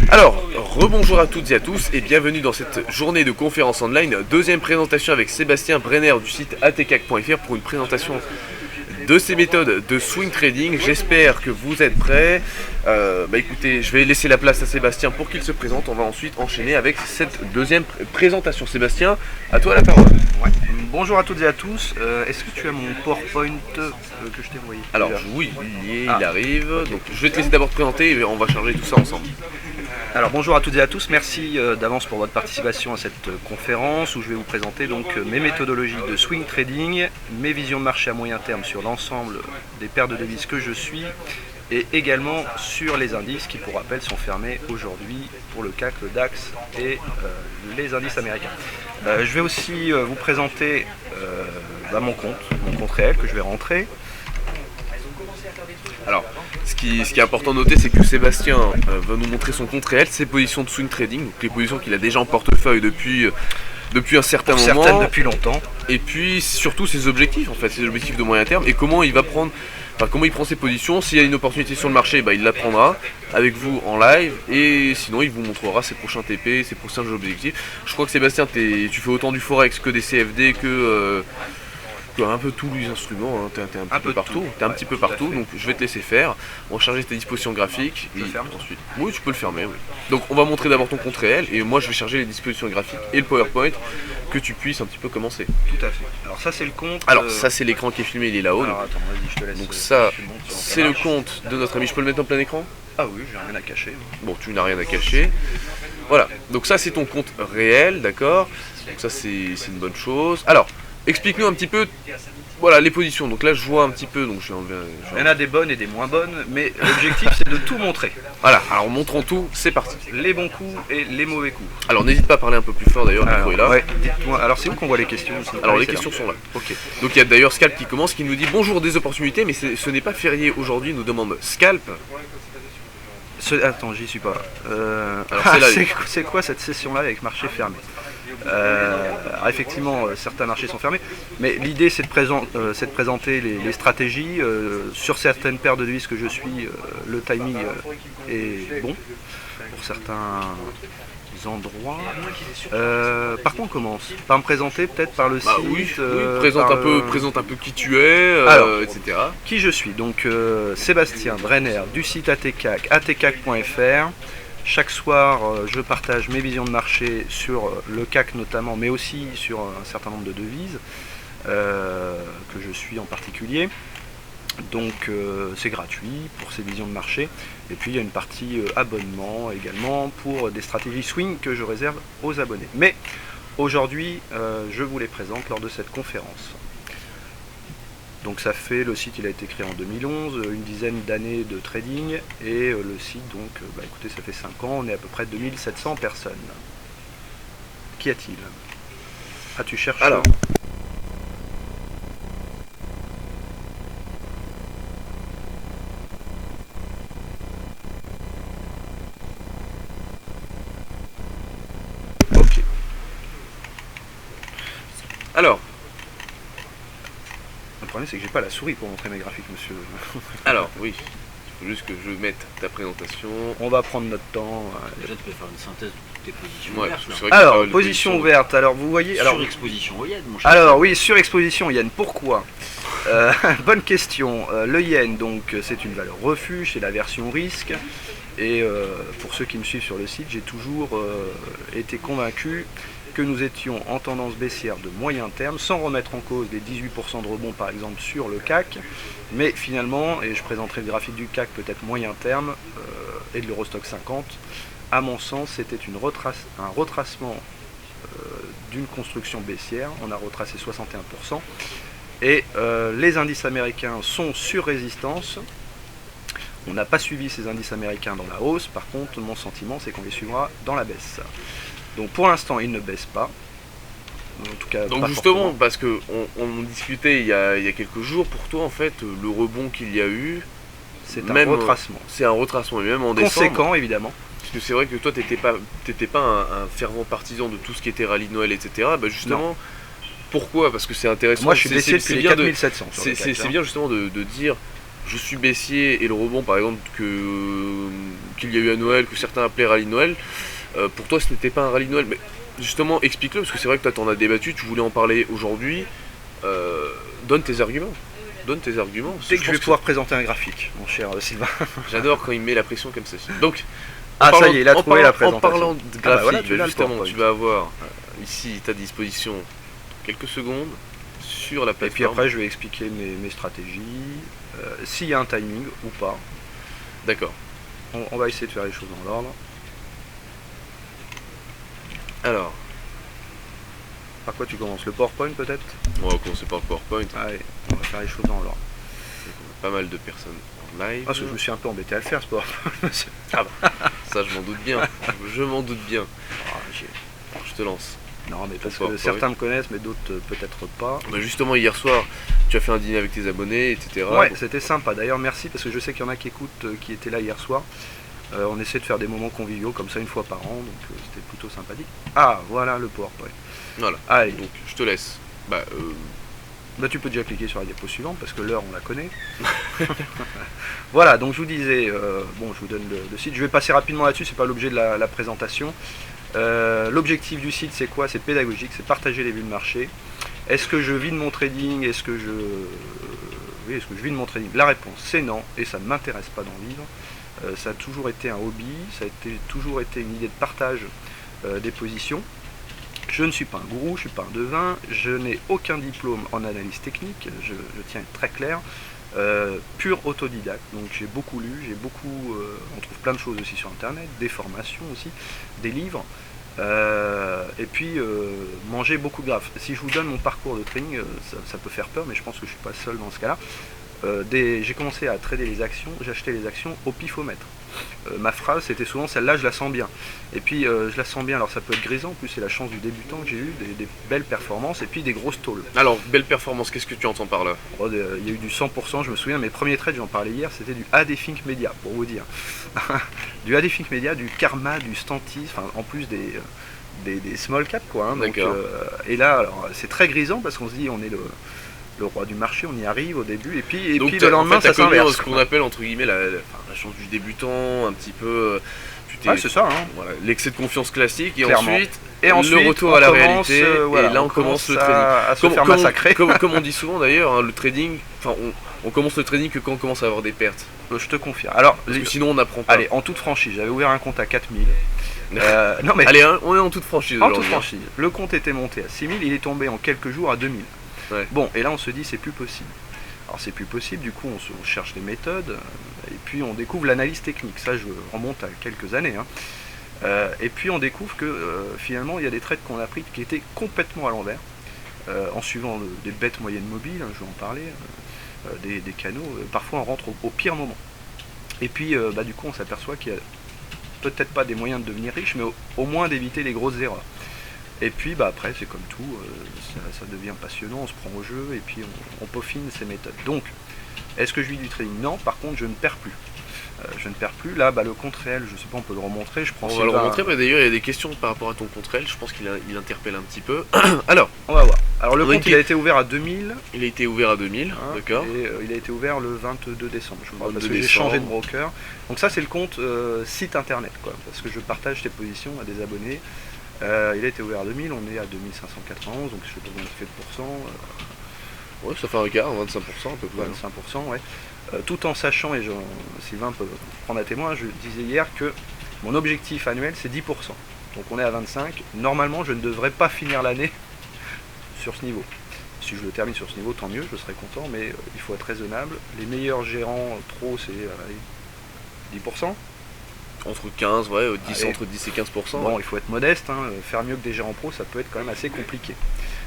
Alors, rebonjour à toutes et à tous et bienvenue dans cette journée de conférence online. Deuxième présentation avec Sébastien Brenner du site atcac.fr pour une présentation de ces méthodes de swing trading. J'espère que vous êtes prêts. Écoutez, je vais laisser la place à Sébastien pour qu'il se présente. On va ensuite enchaîner avec cette deuxième présentation. Sébastien, à toi la parole. Ouais. Bonjour à toutes et à tous. Est-ce que tu as mon PowerPoint que je t'ai envoyé? Alors oui, il arrive. Okay. Donc je vais te laisser d'abord te présenter et on va charger tout ça ensemble. Alors bonjour à toutes et à tous, merci d'avance pour votre participation à cette conférence où je vais vous présenter donc mes méthodologies de swing trading, mes visions de marché à moyen terme sur l'ensemble des paires de devises que je suis et également sur les indices qui pour rappel sont fermés aujourd'hui pour le CAC, le DAX et les indices américains. Je vais aussi vous présenter mon compte réel que je vais rentrer. Alors, ce qui est important de noter, c'est que Sébastien va nous montrer son compte réel, ses positions de swing trading, donc les positions qu'il a déjà en portefeuille depuis un certain moment. Certaines depuis longtemps. Et puis surtout ses objectifs, en fait, ses objectifs de moyen terme et comment il prend ses positions. S'il y a une opportunité sur le marché, il la prendra avec vous en live et sinon il vous montrera ses prochains TP, ses prochains objectifs. Je crois que Sébastien, tu fais autant du Forex que des CFD que un peu tous les instruments, hein. T'es un peu partout, donc je vais te laisser faire. On va charger tes dispositions graphiques. Je le ferme ensuite. Oui, tu peux le fermer. Oui. Donc on va montrer d'abord ton compte réel et moi je vais charger les dispositions graphiques et le PowerPoint que tu puisses un petit peu commencer. Tout à fait. Alors ça c'est le compte. Alors ça c'est l'écran qui est filmé, il est là-haut. Alors attends, vas-y, je te laisse. Donc ça c'est le compte de notre ami. Je peux le mettre en plein écran? Ah oui, j'ai rien à cacher. Bon, tu n'as rien à cacher. Voilà. Donc ça c'est ton compte réel, d'accord. Donc ça c'est une bonne chose. Alors explique-nous un petit peu. Voilà les positions, donc là je vois un petit peu, donc je vais enlever. Il y en a des bonnes et des moins bonnes, mais l'objectif c'est de tout montrer. Voilà, alors montrons tout, c'est parti. Les bons coups et les mauvais coups. Alors n'hésite pas à parler un peu plus fort d'ailleurs, le micro est là. Ouais, dites-moi, alors c'est où qu'on voit les questions? Alors les questions sont là. Ok. Donc il y a d'ailleurs Scalp qui commence, qui nous dit bonjour des opportunités, mais ce n'est pas férié aujourd'hui, nous demande Scalp. Attends, j'y suis pas. C'est quoi cette session-là avec marché fermé? Alors effectivement, certains marchés sont fermés, mais l'idée c'est de présenter les stratégies. Sur certaines paires de devises que je suis, le timing est bon pour certains endroits. Par quoi on commence? Par me présenter peut-être par le site. Oui, présente un peu qui tu es, etc. Qui je suis? Donc Sébastien Brenner du site atcac, atcac.fr. Chaque soir, je partage mes visions de marché sur le CAC notamment, mais aussi sur un certain nombre de devises que je suis en particulier. Donc c'est gratuit pour ces visions de marché. Et puis il y a une partie abonnement également pour des stratégies swing que je réserve aux abonnés. Mais aujourd'hui, je vous les présente lors de cette conférence. Donc ça fait, le site il a été créé en 2011, une dizaine d'années de trading et le site donc, écoutez ça fait 5 ans, on est à peu près 2700 personnes. Qu'y a-t-il? Ah tu cherches? Alors. Ok. Alors. Le problème c'est que j'ai pas la souris pour montrer mes graphiques, monsieur. Alors oui, il faut juste que je mette ta présentation. On va prendre notre temps. Déjà tu peux faire une synthèse de tes positions ouvertes. Alors, position ouverte, alors vous voyez... Surexposition au yen, mon cher. Alors oui, surexposition au yen, pourquoi? Bonne question. Le yen, donc c'est une valeur refuge, c'est la version risque. Et pour ceux qui me suivent sur le site, j'ai toujours été convaincu que nous étions en tendance baissière de moyen terme, sans remettre en cause les 18% de rebond par exemple sur le CAC, mais finalement, et je présenterai le graphique du CAC peut-être moyen terme, et de l'Eurostock 50, à mon sens c'était un retracement d'une construction baissière, on a retracé 61%, et les indices américains sont sur résistance. On n'a pas suivi ces indices américains dans la hausse, par contre mon sentiment c'est qu'on les suivra dans la baisse. Donc pour l'instant, il ne baisse pas. En tout cas, donc justement, parce que on discutait il y a quelques jours, pour toi en fait, le rebond qu'il y a eu, c'est un retracement. C'est un retracement, et même en décembre. Conséquent, évidemment. Parce que c'est vrai que toi, t'étais pas un fervent partisan de tout ce qui était rallye de Noël, etc. Bah justement, non. Pourquoi? Parce que c'est intéressant. Moi, je suis baissé depuis les 4700. C'est bien justement de dire je suis baissier et le rebond par exemple qu'il y a eu à Noël, que certains appelaient rallye de Noël, pour toi ce n'était pas un rallye de Noël. Mais justement, explique-le, parce que c'est vrai que toi t'en as débattu, tu voulais en parler aujourd'hui. Donne tes arguments. Donne tes arguments. Dès que je vais pouvoir présenter un graphique, mon cher Sylvain. J'adore quand il met la pression comme ça. Donc, ça y est, il a trouvé la présentation. En parlant de graphique, voilà, justement, tu vas avoir ici à ta disposition quelques secondes sur la plateforme. Et puis après, je vais expliquer mes stratégies, s'il y a un timing ou pas. D'accord. On va essayer de faire les choses dans l'ordre. Alors. Par quoi tu commences? Le PowerPoint peut-être? On va commencer par le PowerPoint. Allez, on va faire les choses dans l'ordre. Pas mal de personnes en live. Parce que je me suis un peu embêté à le faire ce PowerPoint. Ah bah, ça je m'en doute bien. Je m'en doute bien. Je te lance. Non, mais parce que certains me connaissent, mais d'autres peut-être pas. Bah justement, hier soir, tu as fait un dîner avec tes abonnés, etc. Ouais, c'était sympa. D'ailleurs, merci, parce que je sais qu'il y en a qui écoutent, qui étaient là hier soir. On essaie de faire des moments conviviaux, comme ça, une fois par an, donc c'était plutôt sympathique. Ah, voilà le PowerPoint. Voilà. Allez. Donc, je te laisse. Bah, tu peux déjà cliquer sur la diapo suivante, parce que l'heure, on la connaît. Voilà, donc je vous disais, bon, je vous donne le site. Je vais passer rapidement là-dessus, c'est pas l'objet de la présentation. L'objectif du site, c'est quoi? C'est pédagogique, c'est partager les vues de marché. Est-ce que je vis de mon trading? Est-ce que je vis de mon trading? La réponse, c'est non, et ça ne m'intéresse pas d'en vivre. Ça a toujours été un hobby, ça a toujours été une idée de partage des positions. Je ne suis pas un gourou, je ne suis pas un devin, je n'ai aucun diplôme en analyse technique, je tiens à être très clair. Pur autodidacte, donc j'ai beaucoup lu, on trouve plein de choses aussi sur internet, des formations aussi, des livres, et puis manger beaucoup de graphes. Si je vous donne mon parcours de trading, ça peut faire peur, mais je pense que je ne suis pas seul dans ce cas-là. J'ai commencé à trader les actions, j'achetais les actions au pifomètre. Ma phrase c'était souvent celle-là, je la sens bien. Et puis je la sens bien, alors ça peut être grisant, en plus c'est la chance du débutant que j'ai eu, des belles performances et puis des grosses tôles. Alors, belle performance, qu'est-ce que tu entends par là? Il y a eu du 100%, je me souviens, mes premiers trades, j'en parlais hier, c'était du AD-Think Media, pour vous dire. Du AD-Think Media, du Karma, du Stantis, enfin en plus des small cap quoi. Hein, donc, et là, alors c'est très grisant parce qu'on se dit on est le roi du marché, on y arrive au début, et puis le lendemain ça s'inverse. Ce qu'on appelle entre guillemets la chance du débutant, un petit peu. C'est ça. Hein. Voilà, l'excès de confiance classique, et ensuite le retour à la réalité, et là on commence le trading. À se faire massacrer. Comme on dit souvent d'ailleurs, hein, le trading, on commence le trading que quand on commence à avoir des pertes. Je te confirme. Alors, parce que sinon on n'apprend pas. Allez, en toute franchise, j'avais ouvert un compte à 4000. Non, mais allez, on est en toute franchise. En toute franchise. Le compte était monté à 6000, il est tombé en quelques jours à 2000. Ouais. Bon, et là on se dit c'est plus possible. Alors c'est plus possible, du coup on cherche des méthodes, et puis on découvre l'analyse technique, ça je remonte à quelques années. Hein. Et puis on découvre que finalement il y a des trades qu'on a pris qui étaient complètement à l'envers, en suivant des bêtes moyennes mobiles, hein, je vais en parler, des canaux, parfois on rentre au pire moment. Et puis du coup on s'aperçoit qu'il y a peut-être pas des moyens de devenir riche, mais au moins d'éviter les grosses erreurs. Et puis après c'est comme tout, ça devient passionnant, on se prend au jeu et puis on peaufine ses méthodes. Donc, est-ce que je vis du trading? Non, par contre je ne perds plus. Là le compte réel, je sais pas, on peut le remontrer, on va le remontrer, mais d'ailleurs il y a des questions par rapport à ton compte réel, je pense qu'il interpelle un petit peu. Alors, on va voir. Alors le compte il a été ouvert à 2000. Il a été ouvert à 2000, hein, d'accord. Et il a été ouvert le 22 décembre, je crois, parce que j'ai changé de broker. Donc ça c'est le compte site internet, quoi, parce que je partage tes positions à des abonnés. Il a été ouvert à 2000, on est à 2591, donc je sais pas combien ça fait de pourcent. Ouais, ça fait un quart, 25% à peu près. 25%, ouais. Tout en sachant, et Sylvain peut prendre à témoin, je disais hier que mon objectif annuel c'est 10%. Donc on est à 25. Normalement je ne devrais pas finir l'année sur ce niveau. Si je le termine sur ce niveau, tant mieux, je serai content, mais il faut être raisonnable. Les meilleurs gérants pro c'est 10%. Entre 15, ouais, 10, entre 10 et 15%. Bon, il faut être modeste, hein. Faire mieux que des gérants pro, ça peut être quand même assez compliqué.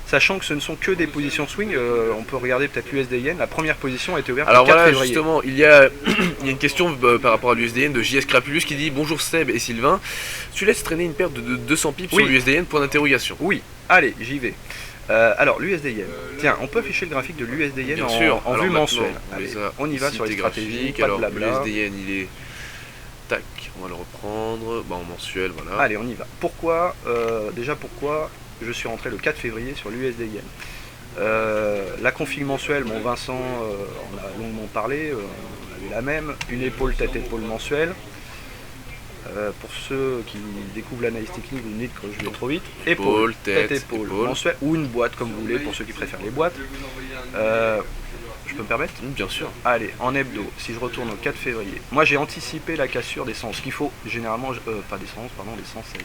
Sachant que ce ne sont que des positions swing, on peut regarder peut-être l'USD-Yen, la première position a été ouverte le 4 février. Alors voilà, justement, il y a une question par rapport à l'USD-Yen de JS Crapulus qui dit « Bonjour Seb et Sylvain, tu laisses traîner une perte de 200 pips sur l'USD-Yen, point d'interrogation ». Oui, allez, j'y vais. Alors, l'USD-Yen. Tiens, on peut afficher le graphique de l'USD-Yen en vue mensuelle. Allez, on y va sur les stratégies, pas de blabla. L'USD-Yen, il est... Tac, on va le reprendre, en mensuel, voilà. Allez, on y va. Pourquoi, déjà pourquoi je suis rentré le 4 février sur l'USD-Yen? La config mensuelle, bon Vincent en a longuement parlé, on avait la même, une épaule tête-épaule mensuelle. Pour ceux qui découvrent l'analyse technique, vous me dites que je vais trop vite. Épaule, tête-épaule mensuelle, ou une boîte comme vous voulez, pour ceux qui préfèrent les boîtes. Je peux me permettre? Bien sûr. Allez, en hebdo, si je retourne au 4 février, moi j'ai anticipé la cassure des 111, ce qu'il faut généralement, pas des 111, pardon, des 116.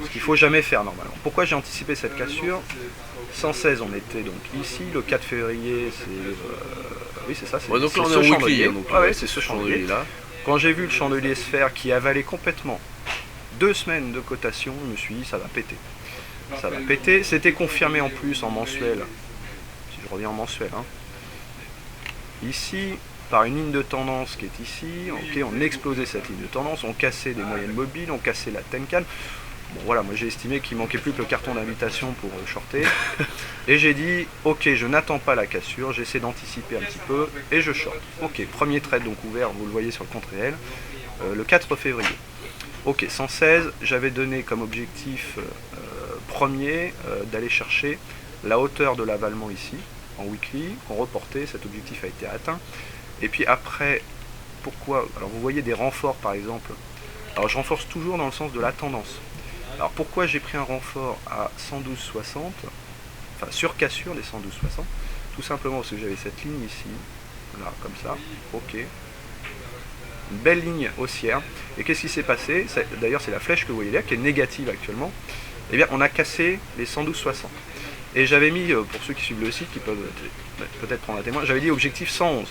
Ce qu'il faut jamais faire normalement. Pourquoi j'ai anticipé cette cassure? 116, on était donc ici, le 4 février, c'est... oui, c'est ça, c'est donc là on ce est en chandelier. weekly, donc C'est ce chandelier là. Quand j'ai vu le chandelier se faire qui avalait complètement 2 semaines de cotation, je me suis dit ça va péter. Ça va péter. C'était confirmé en plus en mensuel. Si je reviens en mensuel, hein. Ici, par une ligne de tendance qui est ici, ok, on explosait cette ligne de tendance, on cassait des moyennes mobiles, on cassait la Tenkan. Bon voilà, moi j'ai estimé qu'il manquait plus que le carton d'invitation pour shorter. Et j'ai dit, ok, je n'attends pas la cassure, j'essaie d'anticiper un petit peu et je short. Ok, premier trade donc ouvert, vous le voyez sur le compte réel, le 4 février. Ok, 116, j'avais donné comme objectif premier d'aller chercher la hauteur de l'avalement ici, en weekly, on reportait, cet objectif a été atteint. Et puis après, pourquoi? Alors vous voyez des renforts par exemple. Alors je renforce toujours dans le sens de la tendance. Alors pourquoi j'ai pris un renfort à 112,60, enfin sur cassure des 112,60, tout simplement parce que j'avais cette ligne ici, là comme ça, ok, une belle ligne haussière, et qu'est-ce qui s'est passé? D'ailleurs c'est la flèche que vous voyez là, qui est négative actuellement, eh bien on a cassé les 112,60, et j'avais mis, pour ceux qui suivent le site, qui peuvent peut-être prendre un témoin, j'avais dit objectif 111,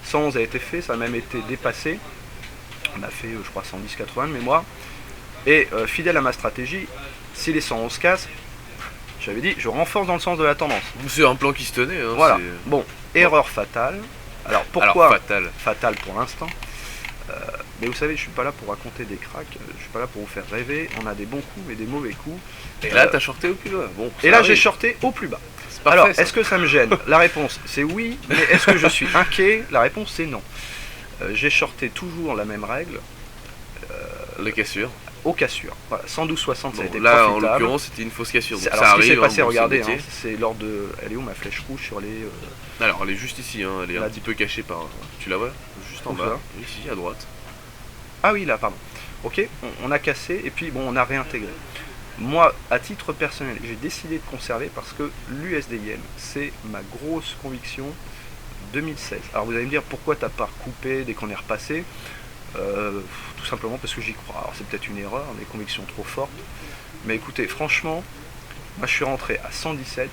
111 a été fait, ça a même été dépassé, on a fait je crois 110,80 de mémoire. Et fidèle à ma stratégie, si les 111 cassent, j'avais dit, je renforce dans le sens de la tendance. C'est un plan qui se tenait. Hein, voilà. Bon, erreur fatale. Alors pourquoi fatale pour l'instant? Mais vous savez, je suis pas là pour raconter des cracks, je suis pas là pour vous faire rêver. On a des bons coups et des mauvais coups. Et là, t'as shorté au plus bas. Bon, et là, j'ai shorté au plus bas. Alors, est-ce que ça me gêne? La réponse, c'est oui. Mais est-ce que je suis inquiet? La réponse, c'est non. J'ai shorté toujours la même règle. Les cassures. Aux cassures. Voilà, 112,60 ça a été là, profitable. En l'occurrence, c'était une fausse cassure. Donc alors, ça ce qui s'est passé, hein, regardez, hein, c'est lors de... Elle est où ma flèche rouge sur les... Alors, elle est juste ici, hein, elle est un petit peu cachée par... Tu la vois? Juste en bas, ici, à droite. Ah oui, là, pardon. Ok, on a cassé, et puis, bon, on a réintégré. Moi, à titre personnel, j'ai décidé de conserver parce que l'USD-Yen, c'est ma grosse conviction 2016. Alors, vous allez me dire, pourquoi t'as pas recoupé dès qu'on est repassé? Tout simplement parce que j'y crois. Alors c'est peut-être une erreur, des convictions trop fortes. Mais écoutez, franchement, moi je suis rentré à 117.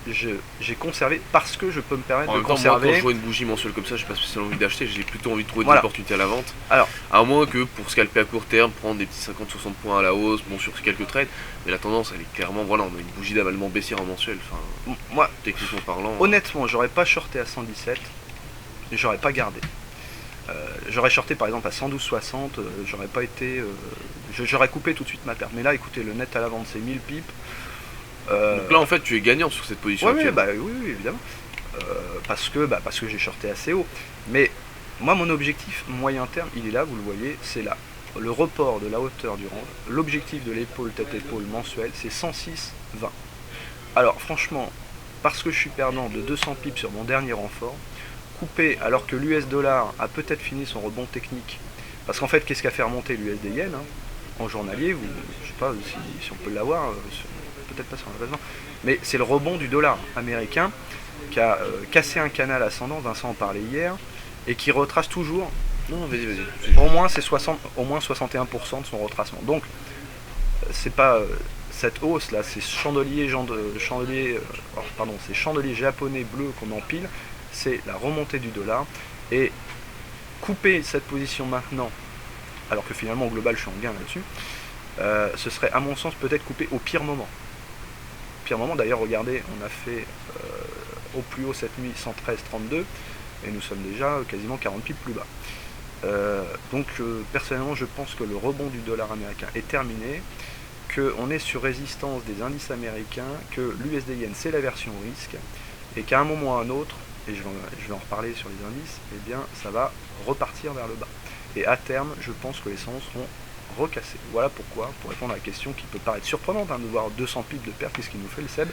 J'ai conservé parce que je peux me permettre de conserver. Moi, quand je vois une bougie mensuelle comme ça, j'ai pas spécialement envie d'acheter. J'ai plutôt envie de trouver des opportunités à la vente. Alors, à moins que pour scalper à court terme, prendre des petits 50-60 points à la hausse, bon sur quelques trades. Mais la tendance, elle est clairement, voilà, on a une bougie d'avalement baissière en mensuel. Enfin, moi, techniquement parlant. Honnêtement, j'aurais pas shorté à 117. J'aurais pas gardé. J'aurais shorté par exemple à 112,60, j'aurais pas été. J'aurais coupé tout de suite ma perte. Mais là, écoutez, le net à la vente c'est 1000 pips. Donc là, en fait, tu es gagnant sur cette position. Oui, évidemment. Parce que j'ai shorté assez haut. Mais moi, mon objectif moyen terme, il est là, vous le voyez, c'est là. Le report de la hauteur du range. L'objectif de l'épaule tête-épaule mensuel, c'est 106,20. Alors, franchement, parce que je suis perdant de 200 pips sur mon dernier renfort, coupé alors que l'US dollar a peut-être fini son rebond technique. Parce qu'en fait, qu'est-ce qu'a fait remonter l'USD Yen en journalier, je sais pas si on peut l'avoir, peut-être pas sur l'investissement, mais c'est le rebond du dollar américain qui a cassé un canal ascendant, Vincent en parlait hier, et qui retrace toujours. Non, vas-y. Au moins, c'est au moins 61% de son retracement. Donc, c'est pas cette hausse là, ces chandeliers japonais bleus qu'on empile. C'est la remontée du dollar, et couper cette position maintenant, alors que finalement au global je suis en gain là-dessus, ce serait à mon sens peut-être couper au pire moment. D'ailleurs, regardez, on a fait au plus haut cette nuit 113,32 et nous sommes déjà quasiment 40 pips plus bas. Donc personnellement je pense que le rebond du dollar américain est terminé, qu'on est sur résistance des indices américains, que l'USD Yen c'est la version risque, et qu'à un moment ou à un autre, et je vais en reparler sur les indices, eh bien ça va repartir vers le bas. Et à terme, je pense que les 111 seront recassé. Voilà pourquoi, pour répondre à la question qui peut paraître surprenante, de voir 200 pips de perte, qu'est-ce qu'il nous fait le Seb,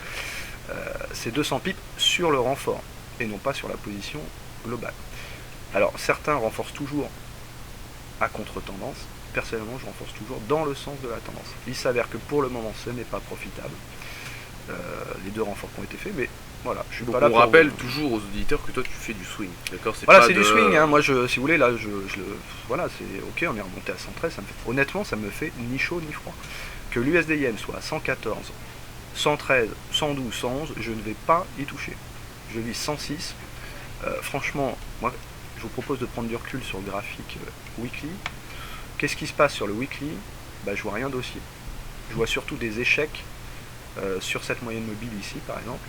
c'est 200 pips sur le renfort, et non pas sur la position globale. Alors certains renforcent toujours à contre-tendance, personnellement je renforce toujours dans le sens de la tendance. Il s'avère que pour le moment ce n'est pas profitable, les 2 renforts qui ont été faits, mais voilà, je suis donc pas là on pour... rappelle toujours aux auditeurs que toi tu fais du swing, d'accord? Voilà, c'est du swing, moi si vous voulez, là, voilà, c'est ok, on est remonté à 113, honnêtement ça me fait ni chaud ni froid. Que l'USD Yen soit à 114, 113, 112, 111, je ne vais pas y toucher. Je vis 106, franchement, moi je vous propose de prendre du recul sur le graphique weekly. Qu'est-ce qui se passe sur le weekly? Je vois rien d'haussier. Je vois surtout des échecs sur cette moyenne mobile ici par exemple,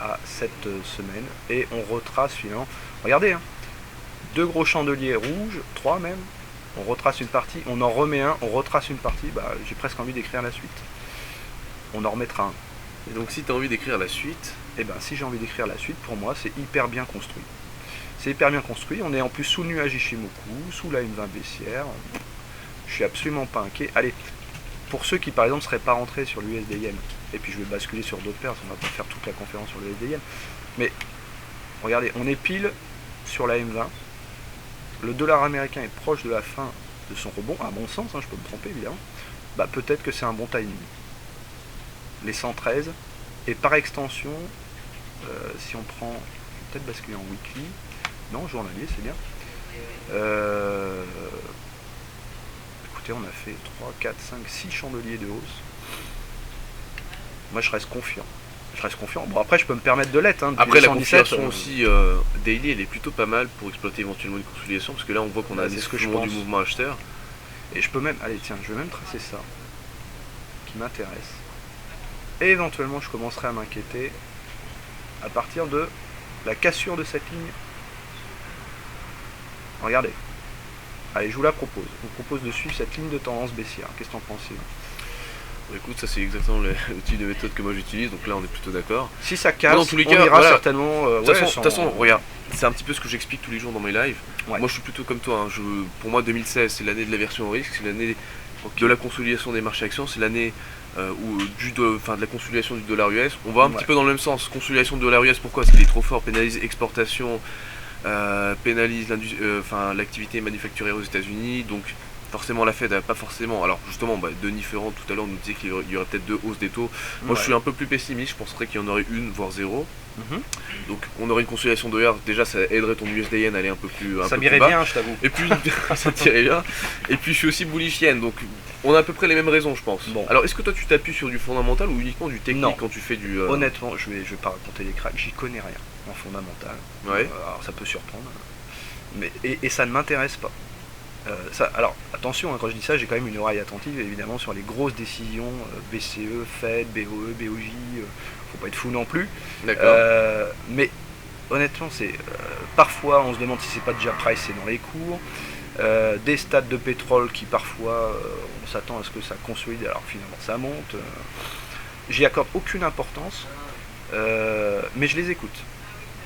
à cette semaine, et on retrace finalement, regardez, 2 gros chandeliers rouges, 3 même, on retrace une partie, on en remet un, on retrace une partie, j'ai presque envie d'écrire la suite, on en remettra un. Et donc si tu as envie d'écrire la suite, si j'ai envie d'écrire la suite, pour moi c'est hyper bien construit. C'est hyper bien construit, on est en plus sous le nuage Ishimoku, sous la M20 baissière, je suis absolument pas inquiet. Allez, pour ceux qui par exemple seraient pas rentrés sur l'USD Yen, et puis je vais basculer sur d'autres paires, on va pas faire toute la conférence sur l'USD Yen, mais regardez, on est pile sur la M20, le dollar américain est proche de la fin de son rebond, à mon sens, je peux me tromper évidemment, peut-être que c'est un bon timing. Les 113, et par extension, si on prend, je vais peut-être basculer en weekly, non, journalier, c'est bien. Écoutez, on a fait 3, 4, 5, 6 chandeliers de hausse. Moi, je reste confiant. Bon, après, je peux me permettre de l'être. Après, la configuration aussi daily, elle est plutôt pas mal pour exploiter éventuellement une consolidation, parce que là, on voit qu'on a des effondrements du mouvement acheteur. Et je peux même, allez, tiens, je vais même tracer ça, qui m'intéresse. Et éventuellement, je commencerai à m'inquiéter à partir de la cassure de cette ligne. Regardez. Allez, je vous la propose. Je vous propose de suivre cette ligne de tendance baissière. Qu'est-ce que t'en penses? Écoute, ça c'est exactement le type de méthode que moi j'utilise, donc là on est plutôt d'accord. Si ça casse, dans tous les on cas, ira voilà. Certainement... De toute façon, regarde, c'est un petit peu ce que j'explique tous les jours dans mes lives. Ouais. Moi je suis plutôt comme toi, pour moi 2016 c'est l'année de l'aversion au risque, c'est l'année de la consolidation des marchés actions, c'est l'année de la consolidation du dollar US. On va un petit peu dans le même sens, consolidation du dollar US, pourquoi? Parce qu'il est trop fort, pénalise exportation, pénalise l'activité manufacturière aux États-Unis, donc forcément la Fed, pas forcément. Alors justement, Denis Ferrand tout à l'heure nous disait qu'il y aurait peut-être 2 hausses des taux. Moi je suis un peu plus pessimiste, je penserais qu'il y en aurait une, voire 0. Donc on aurait une consolidation de dollars, déjà ça aiderait ton USD Yen à aller un peu plus bas. Ça m'irait bien, je t'avoue. Et puis ça t'irait bien. Et puis je suis aussi bullish Yen, donc on a à peu près les mêmes raisons je pense. Bon. Alors est-ce que toi tu t'appuies sur du fondamental ou uniquement du technique quand tu fais du... Honnêtement, je vais pas raconter les cracks, j'y connais rien en fondamental. Ouais. Alors ça peut surprendre, mais et ça ne m'intéresse pas. Alors attention, quand je dis ça, j'ai quand même une oreille attentive évidemment sur les grosses décisions BCE, Fed, BOE, BOJ, faut pas être fou non plus. D'accord. Mais honnêtement, c'est parfois on se demande si c'est pas déjà pricé dans les cours. Des stades de pétrole qui parfois on s'attend à ce que ça consolide, alors finalement ça monte. J'y accorde aucune importance, mais je les écoute.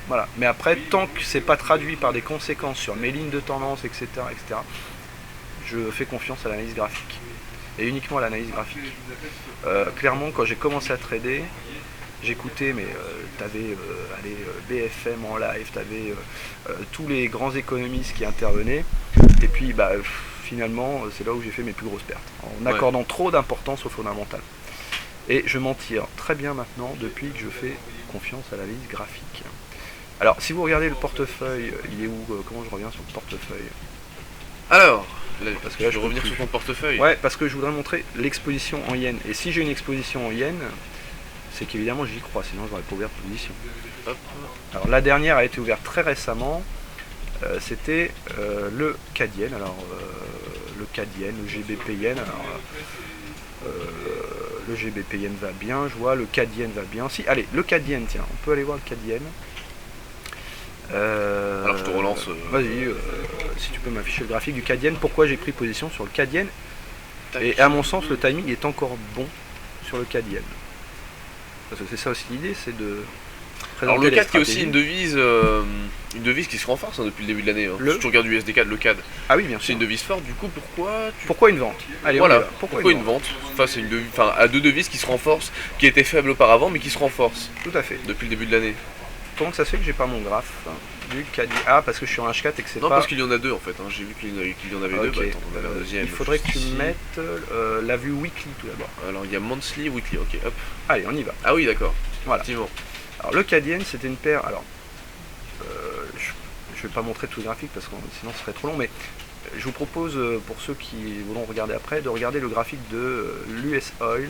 Voilà. Mais après, tant que c'est pas traduit par des conséquences sur mes lignes de tendance, etc., je fais confiance à l'analyse graphique. Et uniquement à l'analyse graphique. Clairement, quand j'ai commencé à trader, j'écoutais, mais t'avais BFM en live, t'avais tous les grands économistes qui intervenaient. Et puis, finalement, c'est là où j'ai fait mes plus grosses pertes. En accordant trop d'importance au fondamental. Et je m'en tire très bien maintenant depuis que je fais confiance à l'analyse graphique. Alors, si vous regardez le portefeuille, il est où? Comment je reviens sur le portefeuille? Alors, parce que là, je vais revenir sur ton portefeuille. Ouais, parce que je voudrais montrer l'exposition en yens. Et si j'ai une exposition en yens, c'est qu'évidemment j'y crois, sinon j'aurais pas ouvert de position. Hop. Alors, la dernière a été ouverte très récemment. C'était le CAD yen. Alors, le CAD yen, le GBP yen. Alors, le GBP yen va bien, je vois. Le CAD yen va bien aussi. Allez, le CAD yen, tiens, on peut aller voir le CAD yen. Alors je te relance. Vas-y, si tu peux m'afficher le graphique du CAD yen. Pourquoi j'ai pris position sur le CAD yen? Et à mon sens, le timing est encore bon sur le CAD yen. Parce que c'est ça aussi l'idée, c'est de... Alors le les CAD qui est aussi stratégies. une devise qui se renforce depuis le début de l'année. Le- Si tu regardes USD4, le CAD, Ah oui, bien c'est sûr. une devise forte. Du coup, Pourquoi une vente? Allez, on y voilà, va. pourquoi une vente face à à deux devises qui se renforcent, qui étaient faibles auparavant, mais qui se renforcent Tout à fait. depuis le début de l'année. Comment ça se fait que j'ai pas mon graphe du CAD? Ah, parce que je suis en H4 et que c'est Non, pas... parce qu'il y en a deux en fait. J'ai vu qu'il y en avait deux. Ok. Bah, attends, on avait un deuxième. Il faudrait que tu juste ici. mettes la vue weekly tout d'abord. Alors il y a monthly, weekly. Ok, hop. Allez, on y va. Ah oui, d'accord. Voilà. Effectivement. Alors le CAD Yen, c'était une paire... Alors, je vais pas montrer tout le graphique parce que sinon ce serait trop long, mais je vous propose, pour ceux qui voudront regarder après, de regarder le graphique de l'US Oil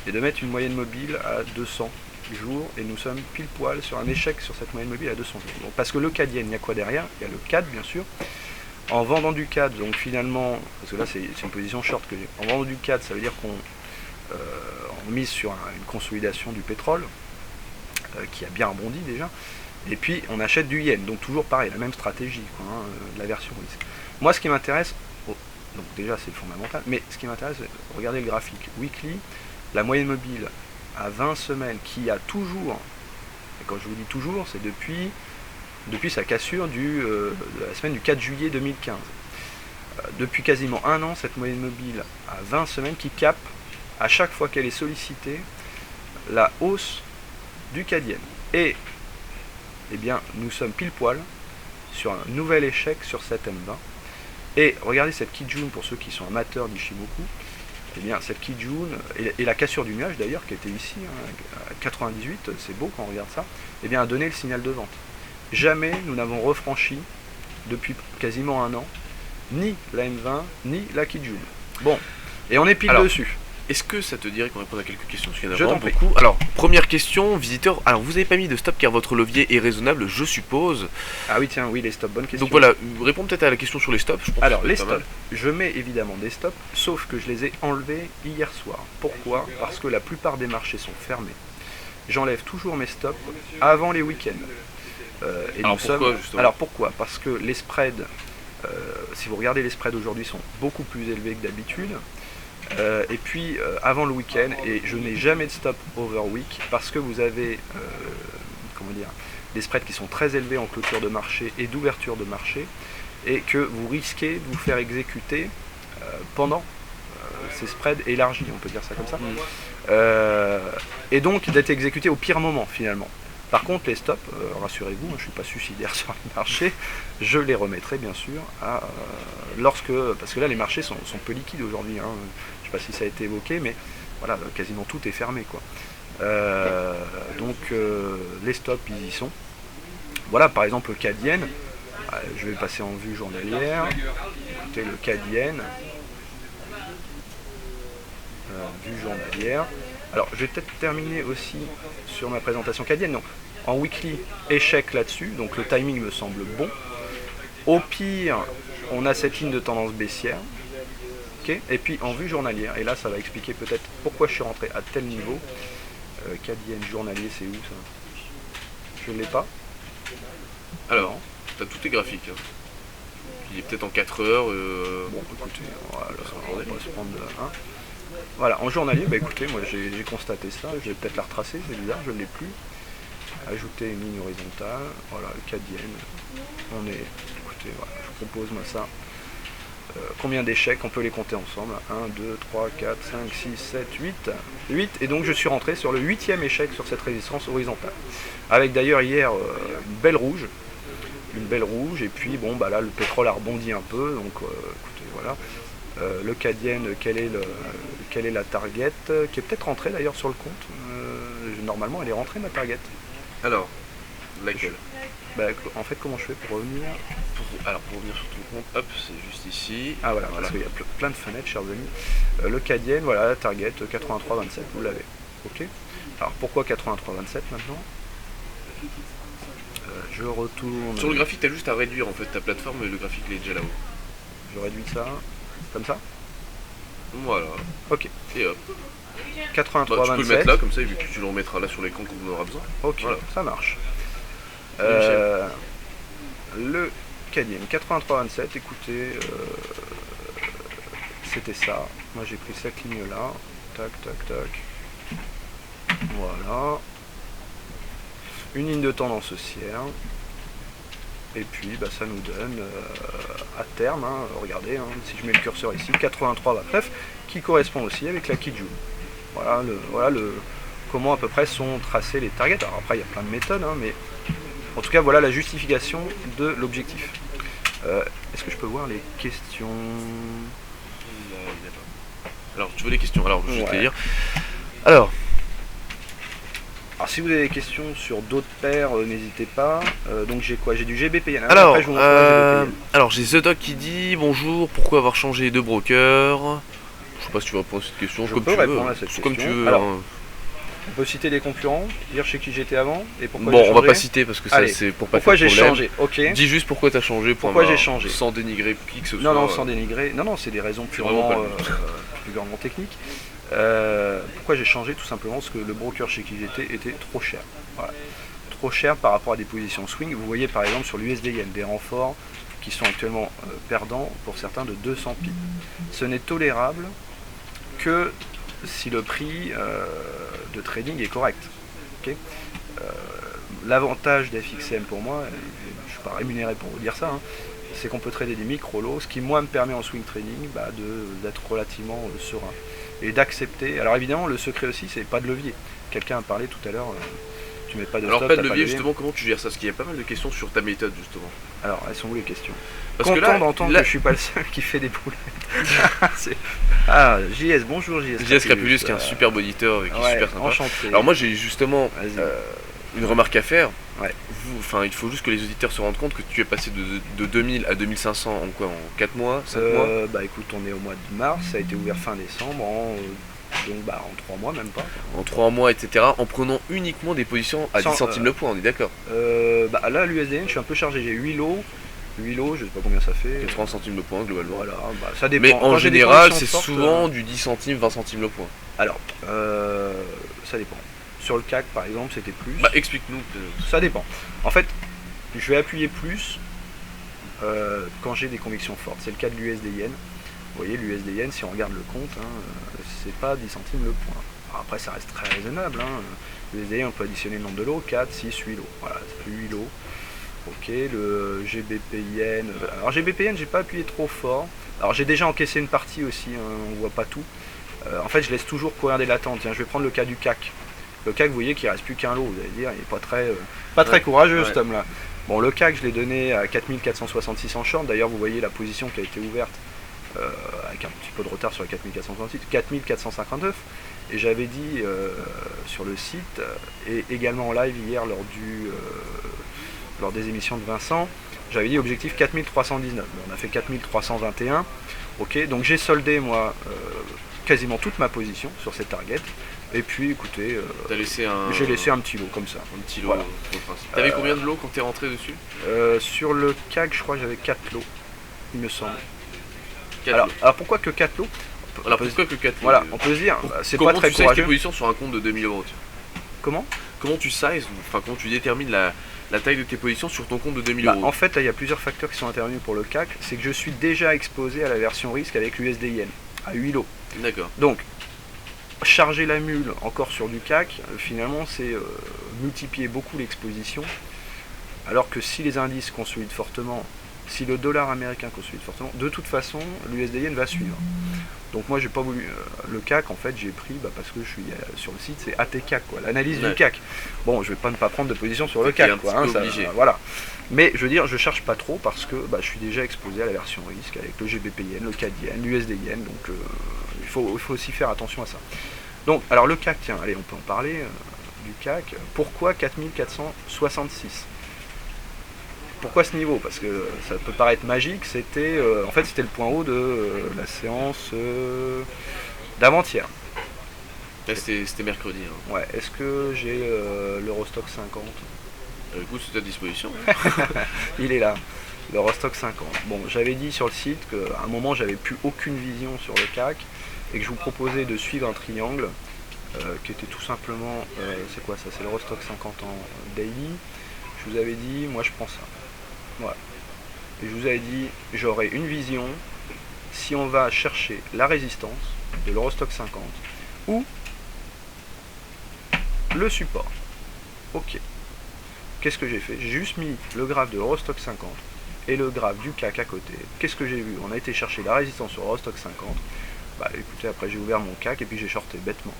et de mettre une moyenne mobile à 200 jours, et nous sommes pile poil sur un échec sur cette moyenne mobile à 200 jours. Donc, parce que le CAD Yen, il y a quoi derrière? Il y a le CAD bien sûr. En vendant du CAD, donc finalement, parce que là c'est une position short que j'ai, en vendant du CAD, ça veut dire qu'on mise sur une consolidation du pétrole, qui a bien rebondi déjà, et puis on achète du yen, donc toujours pareil, la même stratégie, quoi, de la version risque. Moi ce qui m'intéresse, donc déjà c'est le fondamental, mais ce qui m'intéresse, c'est regarder le graphique weekly, la moyenne mobile à 20 semaines qui a toujours, et quand je vous dis toujours, c'est depuis sa cassure de la semaine du 4 juillet 2015. Depuis quasiment un an, cette moyenne mobile à 20 semaines qui capte à chaque fois qu'elle est sollicitée la hausse du CAD Yen. Et eh bien, nous sommes pile poil sur un nouvel échec sur cette M20. Et regardez cette Kijun pour ceux qui sont amateurs d'Ishimoku. Eh bien, cette Kijun, et la cassure du nuage d'ailleurs, qui était ici, à 98, c'est beau quand on regarde ça, eh bien, a donné le signal de vente. Jamais nous n'avons refranchi, depuis quasiment un an, ni la M20, ni la Kijun. Bon, et on est pile dessus. Est-ce que ça te dirait qu'on réponde à quelques questions? Parce qu'il y en a Je vraiment t'en prie. beaucoup. Alors, première question, visiteur. Alors, vous n'avez pas mis de stop car votre levier est raisonnable, je suppose. Ah oui, tiens, oui, les stops, bonne question. Donc voilà, réponds peut-être à la question sur les stops. Je pense Alors, que les ça peut être stops, je mets évidemment des stops, sauf que je les ai enlevés hier soir. Pourquoi? Parce que la plupart des marchés sont fermés. J'enlève toujours mes stops avant les week-ends. Alors pourquoi? Parce que les spreads, si vous regardez les spreads aujourd'hui, sont beaucoup plus élevés que d'habitude. Et puis avant le week-end, et je n'ai jamais de stop over week parce que vous avez des spreads qui sont très élevés en clôture de marché et d'ouverture de marché, et que vous risquez de vous faire exécuter pendant ces spreads élargis, on peut dire ça comme ça, et donc d'être exécuté au pire moment finalement. Par contre, les stops, rassurez-vous, je ne suis pas suicidaire sur les marchés, je les remettrai bien sûr parce que là les marchés sont peu liquides aujourd'hui, je ne sais pas si ça a été évoqué, mais voilà, quasiment tout est fermé, quoi. Donc les stops, ils y sont. Voilà, par exemple le CAD Yen, je vais passer en vue journalière. Écoutez, le CAD Yen, vue journalière. Alors, je vais peut-être terminer aussi sur ma présentation CAD Yen. Non, en weekly, échec là-dessus, donc le timing me semble bon. Au pire, on a cette ligne de tendance baissière. Okay, et puis en vue journalière, et là ça va expliquer peut-être pourquoi je suis rentré à tel niveau. CAD Yen journalier, c'est où ça? Je ne l'ai pas. Alors, tu as tous tes graphiques. Il est peut-être en 4 heures. Bon, écoutez, voilà, on va se prendre un. Voilà, en journalier, bah écoutez, moi j'ai constaté ça, je vais peut-être la retracer, c'est bizarre, je ne l'ai plus. Ajouter une ligne horizontale, voilà, le CAD Yen. Écoutez, voilà, je vous propose moi ça. Combien d'échecs? On peut les compter ensemble. 1, 2, 3, 4, 5, 6, 7, 8. 8, et donc je suis rentré sur le 8e échec sur cette résistance horizontale. Avec d'ailleurs hier une belle rouge. Et puis bon, bah là le pétrole a rebondi un peu, donc écoutez, voilà. Le CAD Yen, quelle est la target, qui est peut-être rentrée d'ailleurs sur le compte. Normalement elle est rentrée, ma target. Alors, laquelle? En fait, comment je fais pour revenir? Pour revenir sur ton compte, hop, c'est juste ici. Ah voilà, parce qu'il y a plein de fenêtres, chers amis. Le CAD Yen, voilà, la target 83,27, vous l'avez. Ok. Alors pourquoi 83,27 maintenant? Je retourne. Sur le graphique, tu as juste à réduire en fait ta plateforme, et le graphique il est déjà là-haut. Je réduis ça, comme ça. Voilà. Ok. Et hop. 83,27. Tu peux le mettre là, comme ça, et puis tu le remettras là sur l'écran quand on aura besoin. Ok, voilà. Ça marche. Le CAD Yen 83,27, écoutez, c'était ça. Moi j'ai pris cette ligne là. Tac, tac, tac. Voilà. une ligne de tendance haussière. Et puis ça nous donne à terme, regardez, si je mets le curseur ici, 83,29 qui correspond aussi avec la Kijun. Voilà comment à peu près sont tracés les targets. Alors après il y a plein de méthodes, mais en tout cas voilà la justification de l'objectif. Est-ce que je peux voir les questions? Alors tu veux les questions? Alors je vais te les lire. Alors si vous avez des questions sur d'autres paires, n'hésitez pas. Donc j'ai quoi? J'ai du GBPN. Alors, j'ai The Doc qui dit bonjour, pourquoi avoir changé de broker? Je sais pas si tu vas répondre à cette question. Je peux répondre à cette question. Comme tu veux. Alors, on peut citer des concurrents, dire chez qui j'étais avant et pourquoi j'ai changé. On va pas citer parce que ça c'est pour pas pourquoi faire de j'ai changé. Ok. Dis juste pourquoi tu as changé. Pourquoi j'ai changé. Sans dénigrer qui que ce soit. Non, sans dénigrer. Non, c'est des raisons purement techniques. Pourquoi j'ai changé? Tout simplement parce que le broker chez qui j'étais était trop cher. Voilà. Trop cher par rapport à des positions swing. Vous voyez par exemple sur l'USD Yen des renforts qui sont actuellement perdants pour certains de 200 pips. Ce n'est tolérable que si le prix de trading est correct. Okay. L'avantage d'FXM pour moi, je ne suis pas rémunéré pour vous dire ça, c'est qu'on peut trader des micro-lots, ce qui moi me permet en swing trading d'être relativement serein et d'accepter. Alors évidemment le secret aussi c'est pas de levier. Quelqu'un a parlé tout à l'heure, tu mets pas de stop. Alors pas de levier justement, comment tu gères ça? Parce qu'il y a pas mal de questions sur ta méthode justement. Alors elles sont où les questions? Parce que là, d'entendre que je suis pas le seul qui fait des boulettes. JS, bonjour JS Crapulus qui est un super auditeur et qui est super sympa. Enchanté. Alors moi j'ai justement une remarque à faire. Ouais. Il faut juste que les auditeurs se rendent compte que tu es passé de 2000 à 2500 en quoi? En 4 mois, 7 mois? Écoute, on est au mois de mars, ça a été ouvert fin décembre, en 3 mois même pas. En 3 mois, etc. En prenant uniquement des positions à 10 centimes le point, on est d'accord? Là, l'USDN, je suis un peu chargé, j'ai 8 lots, je sais pas combien ça fait. 80 centimes le point globalement. Voilà, ça dépend. Mais en général, c'est souvent du 10 centimes, 20 centimes le point. Alors, ça dépend. Sur le CAC par exemple, c'était plus. Explique-nous. Ça dépend. En fait, je vais appuyer plus quand j'ai des convictions fortes. C'est le cas de l'USD Yen. Vous voyez, l'USD Yen, si on regarde le compte, c'est pas 10 centimes le point. Alors après, ça reste très raisonnable. L'USD Yen, on peut additionner le nombre de lots, 4, 6, 8 lots. Voilà, ça fait 8 lots. Ok, le GBP Yen. Alors GBP Yen, j'ai pas appuyé trop fort. Alors j'ai déjà encaissé une partie aussi, on voit pas tout. En fait, je laisse toujours courir des latentes. Tiens, je vais prendre le cas du CAC. Le CAC, vous voyez qu'il ne reste plus qu'un lot, vous allez dire, il n'est pas très courageux cet homme-là. Bon, le CAC, je l'ai donné à 4466 en short. D'ailleurs, vous voyez la position qui a été ouverte avec un petit peu de retard sur la 4466, 4459. Et j'avais dit sur le site et également en live hier lors des émissions de Vincent, j'avais dit objectif 4319. Bon, on a fait 4321. Ok, donc j'ai soldé moi quasiment toute ma position sur cette target. Et puis écoutez, j'ai laissé un petit lot comme ça. Un petit lot. Voilà. T'avais combien de lots quand t'es rentré dessus? Sur le CAC, je crois que j'avais 4 lots, il me semble. Alors pourquoi que 4 lots? Pourquoi que 4 lots? Voilà, on peut se dire, c'est pas très courageux. Comment tu sizes tes positions sur un compte de 2000 €? Comment tu sizes, comment tu détermines la taille de tes positions sur ton compte de 2000 €? En fait, là, il y a plusieurs facteurs qui sont intervenus pour le CAC. C'est que je suis déjà exposé à la version risque avec l'USD Yen, à 8 lots. D'accord. Donc, charger la mule encore sur du CAC, finalement, c'est multiplier beaucoup l'exposition. Alors que si les indices consolident fortement, si le dollar américain consolide fortement, de toute façon, l'USD Yen va suivre. Donc moi, j'ai pas voulu le CAC. En fait, j'ai pris parce que je suis sur le site, c'est ATCAC, quoi, l'analyse du CAC. Bon, je vais pas ne pas prendre de position sur le CAC, quoi. Voilà. Mais je veux dire, je cherche pas trop parce que je suis déjà exposé à la version risque avec le GBP Yen, le CAD Yen, l'USD Yen. Donc il faut aussi faire attention à ça. Donc, alors le CAC, tiens, allez, on peut en parler du CAC. Pourquoi 4466? Pourquoi ce niveau? Parce que ça peut paraître magique, c'était en fait c'était le point haut de la séance d'avant-hier. C'était mercredi. Ouais, est-ce que j'ai l'Eurostock 50? Écoute, c'est à disposition. Il est là, l'Eurostock 50. Bon, j'avais dit sur le site qu'à un moment j'avais plus aucune vision sur le CAC et que je vous proposais de suivre un triangle qui était tout simplement, c'est quoi ça? C'est l'Eurostock 50 en daily. Je vous avais dit, moi je prends ça. Voilà. Et je vous avais dit, j'aurai une vision si on va chercher la résistance de l'Eurostock 50 ou le support. Ok. qu'est-ce que j'ai fait? J'ai juste mis le graphe de l'Eurostock 50 et le graphe du CAC à côté. Qu'est-ce que j'ai vu? On a été chercher la résistance sur l'Eurostock 50. Bah écoutez, après j'ai ouvert mon CAC et puis j'ai shorté bêtement.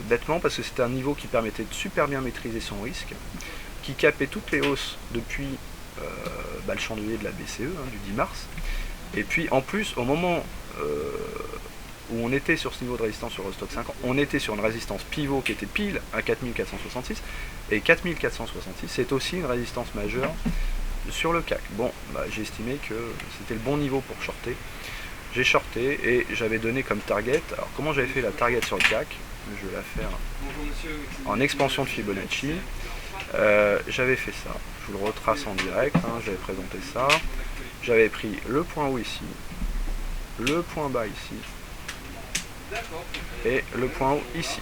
Bêtement parce que c'était un niveau qui permettait de super bien maîtriser son risque, qui capait toutes les hausses depuis le chandelier de la BCE du 10 mars. Et puis en plus, au moment où on était sur ce niveau de résistance sur Eurostock 50, on était sur une résistance pivot qui était pile à 4466, et 4466 c'est aussi une résistance majeure sur le CAC. Bon, j'ai estimé que c'était le bon niveau pour shorter. J'ai shorté et j'avais donné comme target, alors comment j'avais fait la target sur le CAC? Je vais la faire en expansion de Fibonacci. J'avais fait ça, je vous le retrace en direct, j'avais présenté ça. J'avais pris le point haut ici, le point bas ici, et le point haut ici.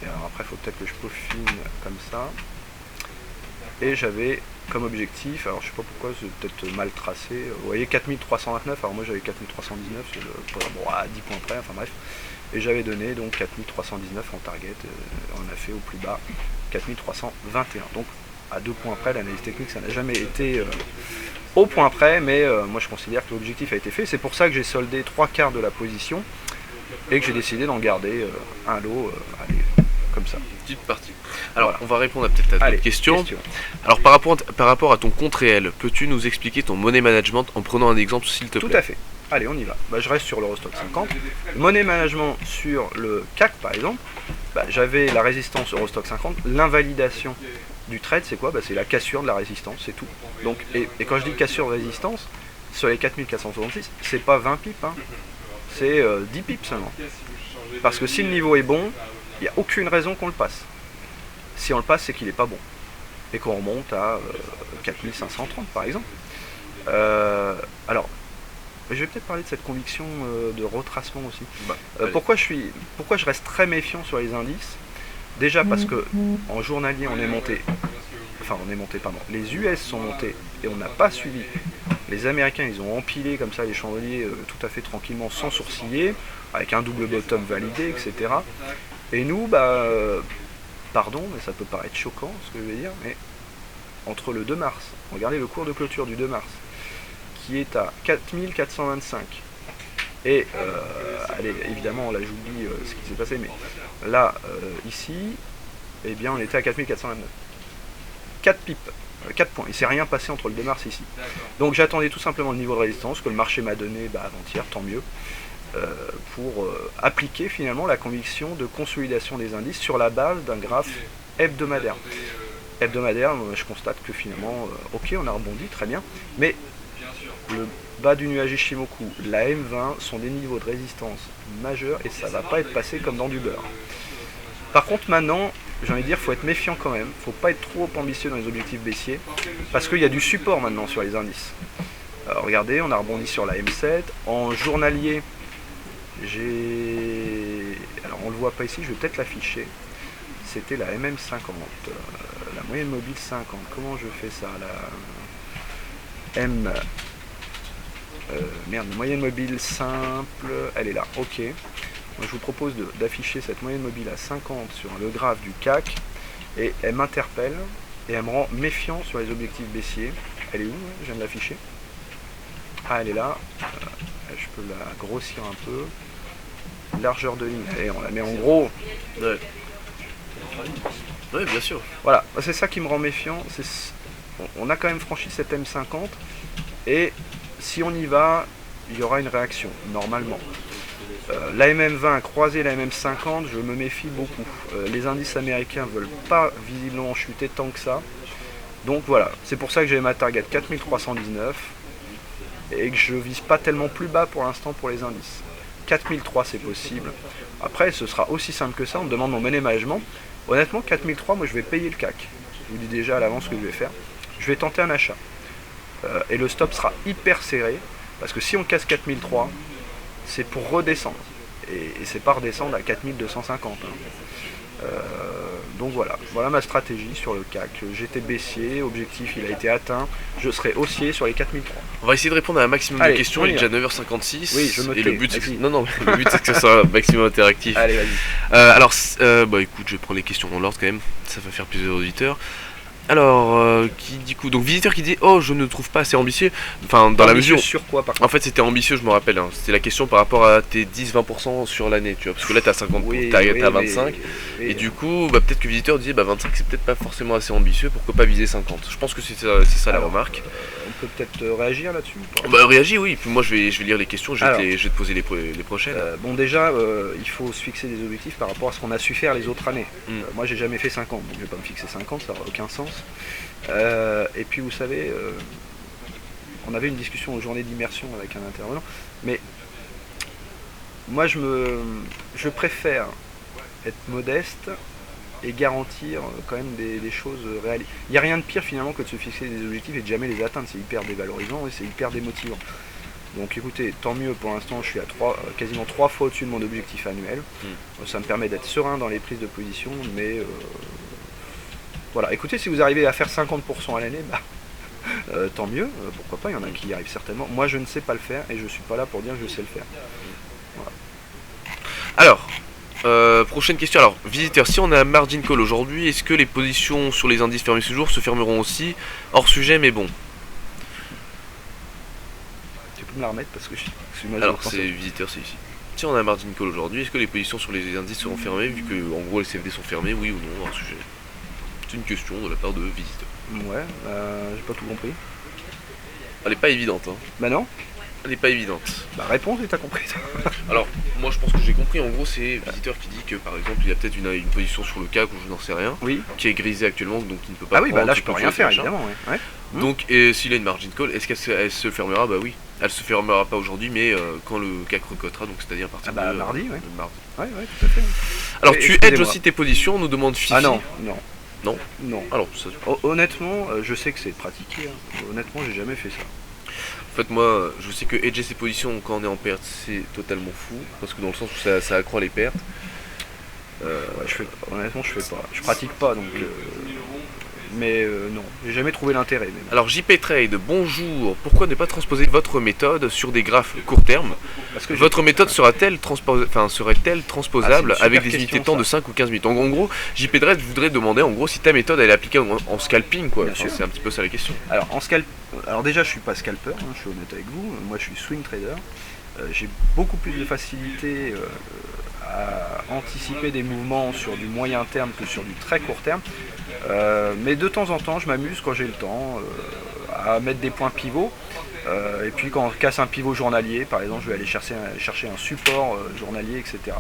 Et alors après, il faut peut-être que je peaufine comme ça. Et j'avais comme objectif, alors je sais pas pourquoi, c'est peut-être mal tracé, vous voyez 4329, alors moi j'avais 4319, c'est à 10 points près, enfin bref. Et j'avais donné donc 4319 en target, on a fait au plus bas 4321. Donc à 2 points près, l'analyse technique ça n'a jamais été au point près, mais moi je considère que l'objectif a été fait. C'est pour ça que j'ai soldé 3/4 de la position et que j'ai décidé d'en garder un lot, comme ça. Petite partie. Alors voilà. On va répondre peut-être à d'autres questions. Alors par rapport à ton compte réel, peux-tu nous expliquer ton money management en prenant un exemple s'il te plaît? Tout à fait. Allez, on y va. Je reste sur l'Eurostock 50. Money management sur le CAC par exemple, j'avais la résistance Eurostock 50, l'invalidation du trade c'est quoi? C'est la cassure de la résistance, c'est tout. Donc, et quand je dis cassure de résistance, sur les 4466, c'est pas 20 pips, c'est 10 pips seulement. Parce que si le niveau est bon, il n'y a aucune raison qu'on le passe. Si on le passe, c'est qu'il n'est pas bon. Et qu'on remonte à 4530 par exemple. Alors, je vais peut-être parler de cette conviction de retracement aussi. Pourquoi je reste très méfiant sur les indices? Déjà parce que en journalier on est monté, les US sont montés et on n'a pas suivi. Les Américains ils ont empilé comme ça les chandeliers tout à fait tranquillement sans sourciller, avec un double bottom validé, etc. Et nous, pardon, mais ça peut paraître choquant ce que je vais dire, mais entre le 2 mars, regardez le cours de clôture du 2 mars, qui est à 4425. Et allez, évidemment là j'oublie ce qui s'est passé, mais là ici, eh bien on était à 4429. 4 pips, 4 points, il s'est rien passé entre le 2 mars ici. Donc j'attendais tout simplement le niveau de résistance que le marché m'a donné avant-hier, tant mieux, pour appliquer finalement la conviction de consolidation des indices sur la base d'un graphe hebdomadaire. Hebdomadaire, je constate que finalement, ok, on a rebondi, très bien, mais le bas du nuage Ishimoku, la M20 sont des niveaux de résistance majeurs et ça va pas être passé comme dans du beurre. Par contre maintenant, j'ai envie de dire, faut être méfiant quand même, faut pas être trop ambitieux dans les objectifs baissiers, parce qu'il y a du support maintenant sur les indices. Alors, regardez, on a rebondi sur la M7, en journalier, alors on le voit pas ici, je vais peut-être l'afficher, c'était la MM50, la moyenne mobile 50, comment je fais ça, la moyenne mobile simple, elle est là, ok. Moi, je vous propose d'afficher cette moyenne mobile à 50 sur le graphe du CAC, et elle m'interpelle, et elle me rend méfiant sur les objectifs baissiers. Elle est où? Je viens de l'afficher. Ah, elle est là, je peux la grossir un peu. Largeur de ligne, et on la met en gros. Oui, bien sûr. Voilà, c'est ça qui me rend méfiant. On a quand même franchi cette M50, et si on y va, il y aura une réaction, normalement. La MM20 a croisé la MM50, je me méfie beaucoup. Les indices américains ne veulent pas visiblement chuter tant que ça. Donc voilà, c'est pour ça que j'ai ma target 4319 et que je vise pas tellement plus bas pour l'instant pour les indices. 4003 c'est possible. Après ce sera aussi simple que ça, on me demande mon money management. Honnêtement 4003, moi je vais payer le CAC. Je vous dis déjà à l'avance ce que je vais faire. Je vais tenter un achat. Et le stop sera hyper serré, parce que si on casse 4003, c'est pour redescendre. Et c'est pas redescendre à 4250. Donc voilà ma stratégie sur le CAC. J'étais baissier, objectif il a été atteint, je serai haussier sur les 4003. On va essayer de répondre à un maximum de questions, il est déjà 9h56. Oui, je me tais. Le but c'est que... le but c'est que ce soit un maximum interactif. Allez, vas-y. Alors, écoute, je vais prendre les questions dans l'ordre quand même, ça va faire plaisir aux auditeurs. Alors, qui dit coup, donc visiteur qui dit oh je ne trouve pas assez ambitieux, enfin dans la mesure sur quoi par en contre? fait c'était ambitieux je me rappelle, hein. C'était la question par rapport à tes 10-20% sur l'année tu vois, parce que là t'as 50, t'as 25 et du coup bah, peut-être que visiteur dit bah 25 c'est peut-être pas forcément assez ambitieux, pourquoi pas viser 50. Je pense que c'est ça la remarque. On peut peut-être réagir là-dessus ou pas? Bah réagis oui, puis moi je vais lire les questions, je vais te poser les prochaines. Bon déjà il faut se fixer des objectifs par rapport à ce qu'on a su faire les autres années. Moi j'ai jamais fait 50, donc je vais pas me fixer 50, ça n'aura aucun sens. Et puis vous savez, on avait une discussion aux journées d'immersion avec un intervenant, mais moi je préfère être modeste et garantir quand même des choses réalistes. Il n'y a rien de pire finalement que de se fixer des objectifs et de jamais les atteindre, c'est hyper dévalorisant et c'est hyper démotivant. Donc écoutez, tant mieux, pour l'instant je suis à quasiment 3 fois au-dessus de mon objectif annuel. Ça me permet d'être serein dans les prises de position, mais voilà, écoutez, si vous arrivez à faire 50% à l'année, bah, tant mieux, pourquoi pas, il y en a qui y arrivent certainement. Moi je ne sais pas le faire et je suis pas là pour dire que je sais le faire. Voilà. Alors, prochaine question. Alors, visiteur, si on a un margin call aujourd'hui, est-ce que les positions sur les indices fermés ce jour se fermeront aussi? Hors sujet, mais bon. Tu peux me la remettre parce que je suis mal. Alors, c'est visiteur, c'est ici. Si on a un margin call aujourd'hui, est-ce que les positions sur les indices seront fermées, vu que en gros les CFD sont fermés, oui ou non, hors sujet? C'est une question de la part de visiteur. Ouais, j'ai pas tout compris. Elle est pas évidente, hein. Bah non. Elle n'est pas évidente. Bah réponse et t'as compris. Alors, moi je pense que j'ai compris, en gros c'est visiteur qui dit que par exemple il y a peut-être une position sur le CAC ou je n'en sais rien, oui, qui est grisée actuellement donc il ne peut pas. Ah oui, bah là je peux rien faire évidemment, ouais. Donc s'il a une margin call, est-ce qu'elle se fermera? Bah oui, elle se fermera pas aujourd'hui mais quand le CAC recotera, donc c'est-à-dire à partir de mardi, ouais. mardi. Ouais, tout à fait. Alors tu hedges aussi tes positions, on nous demande Fifi. Ah non. Non. Alors ça... Honnêtement, je sais que c'est pratiqué, hein. Honnêtement j'ai jamais fait ça. En fait moi je sais que hedger ses positions quand on est en perte c'est totalement fou, parce que dans le sens où ça accroît les pertes. Honnêtement je fais pas, je pratique pas donc mais non, j'ai jamais trouvé l'intérêt même. Alors JP Trade, bonjour, pourquoi ne pas transposer votre méthode sur des graphes court terme? Parce que votre méthode serait-elle transposable avec des unités de temps de 5 ou 15 minutes? En gros, JP Trade voudrait demander en gros si ta méthode elle est appliquée en scalping quoi. Enfin, c'est un petit peu ça la question. Alors déjà je suis pas scalper, hein, je suis honnête avec vous, moi je suis swing trader. J'ai beaucoup plus de facilité à anticiper des mouvements sur du moyen terme que sur du très court terme. Mais de temps en temps, je m'amuse quand j'ai le temps à mettre des points pivots. Et puis quand on casse un pivot journalier, par exemple, je vais aller chercher un support journalier, etc.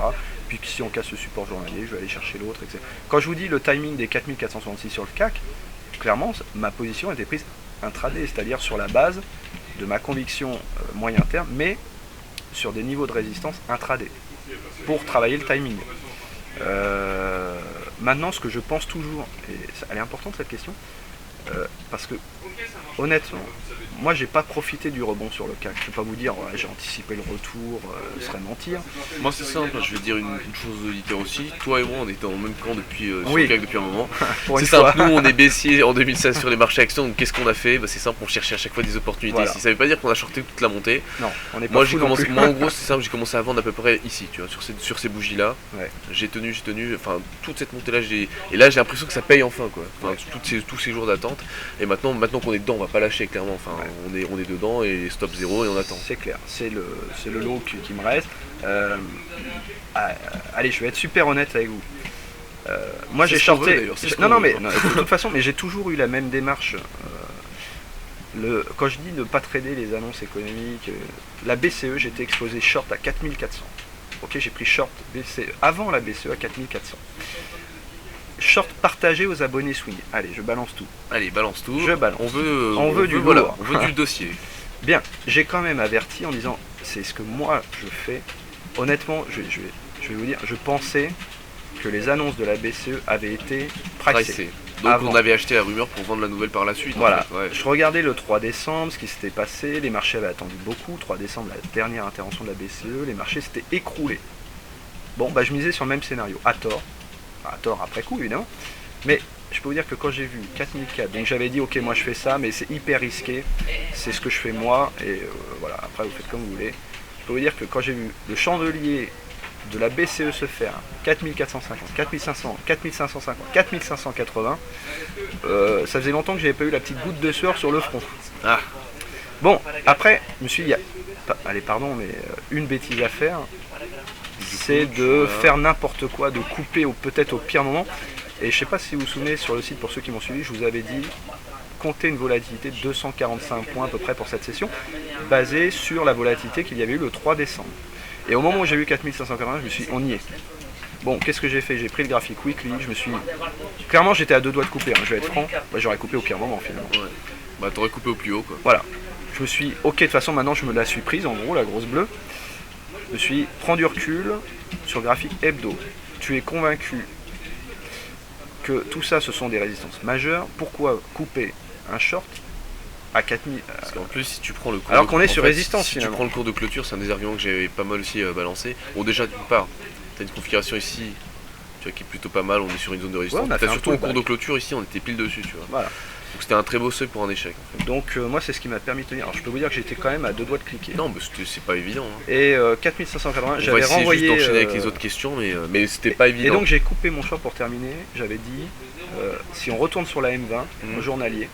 Puis si on casse le support journalier, je vais aller chercher l'autre, etc. Quand je vous dis le timing des 4466 sur le CAC, clairement, ma position était prise intraday, c'est-à-dire sur la base de ma conviction moyen terme, mais sur des niveaux de résistance intraday, pour travailler le timing. Maintenant, ce que je pense toujours, et elle est importante cette question, parce que honnêtement, moi j'ai pas profité du rebond sur le CAC. Je peux pas vous dire ouais, j'ai anticipé le retour, ce serait mentir. Moi c'est simple, je vais dire une chose auditeur aussi. Toi et moi on était en même camp sur le CAC depuis un moment. C'est simple, nous on est baissier en 2016 sur les marchés actions, donc qu'est-ce qu'on a fait? C'est simple, on cherchait à chaque fois des opportunités. Voilà. Ça veut pas dire qu'on a shorté toute la montée. Non, on est pas moi en gros c'est simple, j'ai commencé à vendre à peu près ici, tu vois, sur ces bougies là. Ouais. J'ai tenu, enfin toute cette montée là, et là j'ai l'impression que ça paye enfin quoi. Enfin, tous ces jours d'attente. Et maintenant qu'on est dedans, on va pas lâcher clairement. Enfin, on est dedans et stop 0 et on attend. C'est clair, c'est le lot qui me reste. Allez, je vais être super honnête avec vous. Moi j'ai shorté. De toute façon, mais j'ai toujours eu la même démarche. Quand je dis ne pas trader les annonces économiques, la BCE, j'étais exposé short à 4400. Ok, j'ai pris short BCE avant la BCE à 4400. Short partagé aux abonnés swing. Allez, je balance tout. Allez, balance tout. Je balance. On veut du dossier. Bien, j'ai quand même averti en disant, c'est ce que moi je fais. Honnêtement, je vais vous dire, je pensais que les annonces de la BCE avaient été pricées. Donc on avait acheté la rumeur pour vendre la nouvelle par la suite. Voilà. En fait. Ouais. Je regardais le 3 décembre, ce qui s'était passé. Les marchés avaient attendu beaucoup. 3 décembre, la dernière intervention de la BCE. Les marchés s'étaient écroulés. Bon, bah je misais sur le même scénario. À tort après coup évidemment, mais je peux vous dire que quand j'ai vu 4004, donc j'avais dit ok moi je fais ça mais c'est hyper risqué, c'est ce que je fais moi et voilà, après vous faites comme vous voulez. Je peux vous dire que quand j'ai vu le chandelier de la BCE se faire 4450, 4500, 4550, 4580, ça faisait longtemps que j'avais pas eu la petite goutte de sueur sur le front. Ah. Bon, après, je me suis dit, allez pardon, mais une bêtise à faire, c'est de faire n'importe quoi, de couper peut-être au pire moment. Et je sais pas si vous vous souvenez, sur le site, pour ceux qui m'ont suivi, je vous avais dit compter une volatilité de 245 points à peu près pour cette session, basée sur la volatilité qu'il y avait eu le 3 décembre. Et au moment où j'ai vu 4580, je me suis dit, on y est. Bon, qu'est-ce que j'ai fait? J'ai pris le graphique weekly, je me suis... Clairement, j'étais à 2 doigts de couper, je vais être franc. Bah, j'aurais coupé au pire moment, finalement. Ouais. Bah, t'aurais coupé au plus haut, quoi. Voilà. Je me suis... Ok, de toute façon, maintenant, je me la suis prise, en gros, la grosse bleue. Je me suis dit, prends du recul sur le graphique hebdo. Tu es convaincu que tout ça, ce sont des résistances majeures. Pourquoi couper un short à 4000 Parce qu'en plus, si tu prends le cours alors qu'on est sur résistance, si finalement. tu prends le cours de clôture, c'est un des arguments que j'avais pas mal aussi balancé. Bon, déjà, d'une part, t'as une configuration ici, tu vois, qui est plutôt pas mal, on est sur une zone de résistance. Ouais, t'as surtout au cours de clôture ici, on était pile dessus, tu vois. Voilà. Donc c'était un très beau seuil pour un échec. En fait. Donc moi, c'est ce qui m'a permis de tenir. Alors je peux vous dire que j'étais quand même à 2 doigts de cliquer. Non, mais c'est pas évident. Hein. Et 4580, j'avais renvoyé. On va essayer juste d'enchaîner avec les autres questions, mais c'était pas évident. Et donc j'ai coupé mon short pour terminer. J'avais dit, si on retourne sur la M20, au journalier,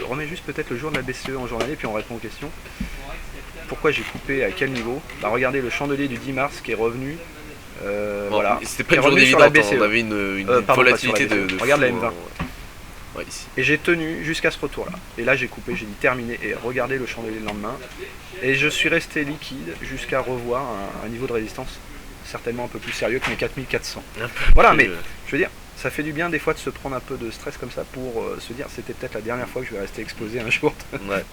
remets juste peut-être le jour de la BCE en journalier, puis on répond aux questions. Pourquoi j'ai coupé, à quel niveau? Bah regardez le chandelier du 10 mars qui est revenu. Bon, voilà. C'était pas une journée évidente, on avait une volatilité de regarde la fou, M20. Ouais, ici. Et j'ai tenu jusqu'à ce retour là. Et là j'ai coupé, j'ai dit terminé et regardez le chandelier le lendemain. Et je suis resté liquide jusqu'à revoir un niveau de résistance certainement un peu plus sérieux que mes 4400. Voilà, mais je veux dire, ça fait du bien des fois de se prendre un peu de stress comme ça pour se dire c'était peut-être la dernière fois que je vais rester exposé un jour. Ouais.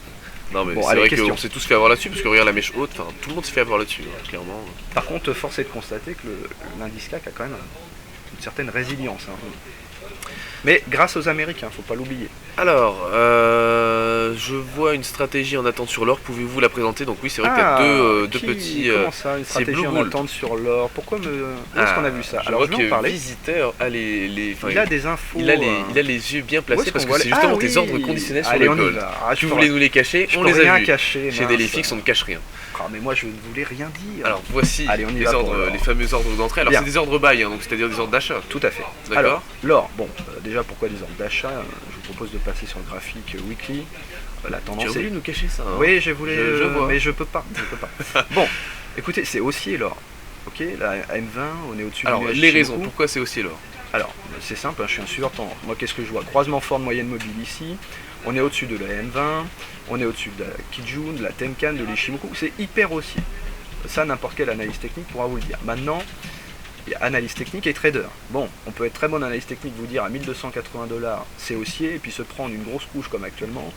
Non mais bon, c'est vrai qu'on s'est tous fait avoir là-dessus parce que regarde la mèche haute, enfin tout le monde s'est fait avoir là-dessus, hein, clairement. Par contre, force est de constater que l'indice CAC a quand même une certaine résilience. Hein. Mais grâce aux Américains, faut pas l'oublier. Alors, je vois une stratégie en attente sur l'or, pouvez-vous la présenter? Donc oui, c'est vrai que tu as deux petits... Comment ça, une stratégie en attente sur l'or? Pourquoi où est-ce qu'on a vu ça? Alors je vais en parler. Visiteur a il a des infos... Il a les yeux bien placés parce que c'est justement tes ordres conditionnels sur le gold. Tu voulais nous les cacher, on les a vus. Chez Delifix, on ne cache rien. Ah, mais moi je ne voulais rien dire. Alors voici les fameux ordres d'entrée. Alors c'est des ordres buy, hein, donc c'est-à-dire des ordres d'achat. Tout à fait. D'accord. L'or, bon, déjà pourquoi des ordres d'achat? Je vous propose de passer sur le graphique weekly. La tendance. Tu as voulu nous cacher ça, hein? Oui, j'ai voulu, vois. mais je peux pas. Bon, écoutez, c'est haussier l'or. Ok, la M20, on est au-dessus. Alors les raisons, pourquoi c'est haussier l'or? Alors c'est simple, hein, je suis un suiveur tendance. Moi, qu'est-ce que je vois? Croisement fort de moyenne mobile ici. On est au-dessus de la M20, on est au-dessus de la Kijun, de la Tenkan, de l'Ishimoku. C'est hyper haussier. Ça, n'importe quel analyste technique pourra vous le dire. Maintenant, il y a analyste technique et trader. Bon, on peut être très bon analyste technique, vous dire à 1280 $, c'est haussier, et puis se prendre une grosse couche comme actuellement,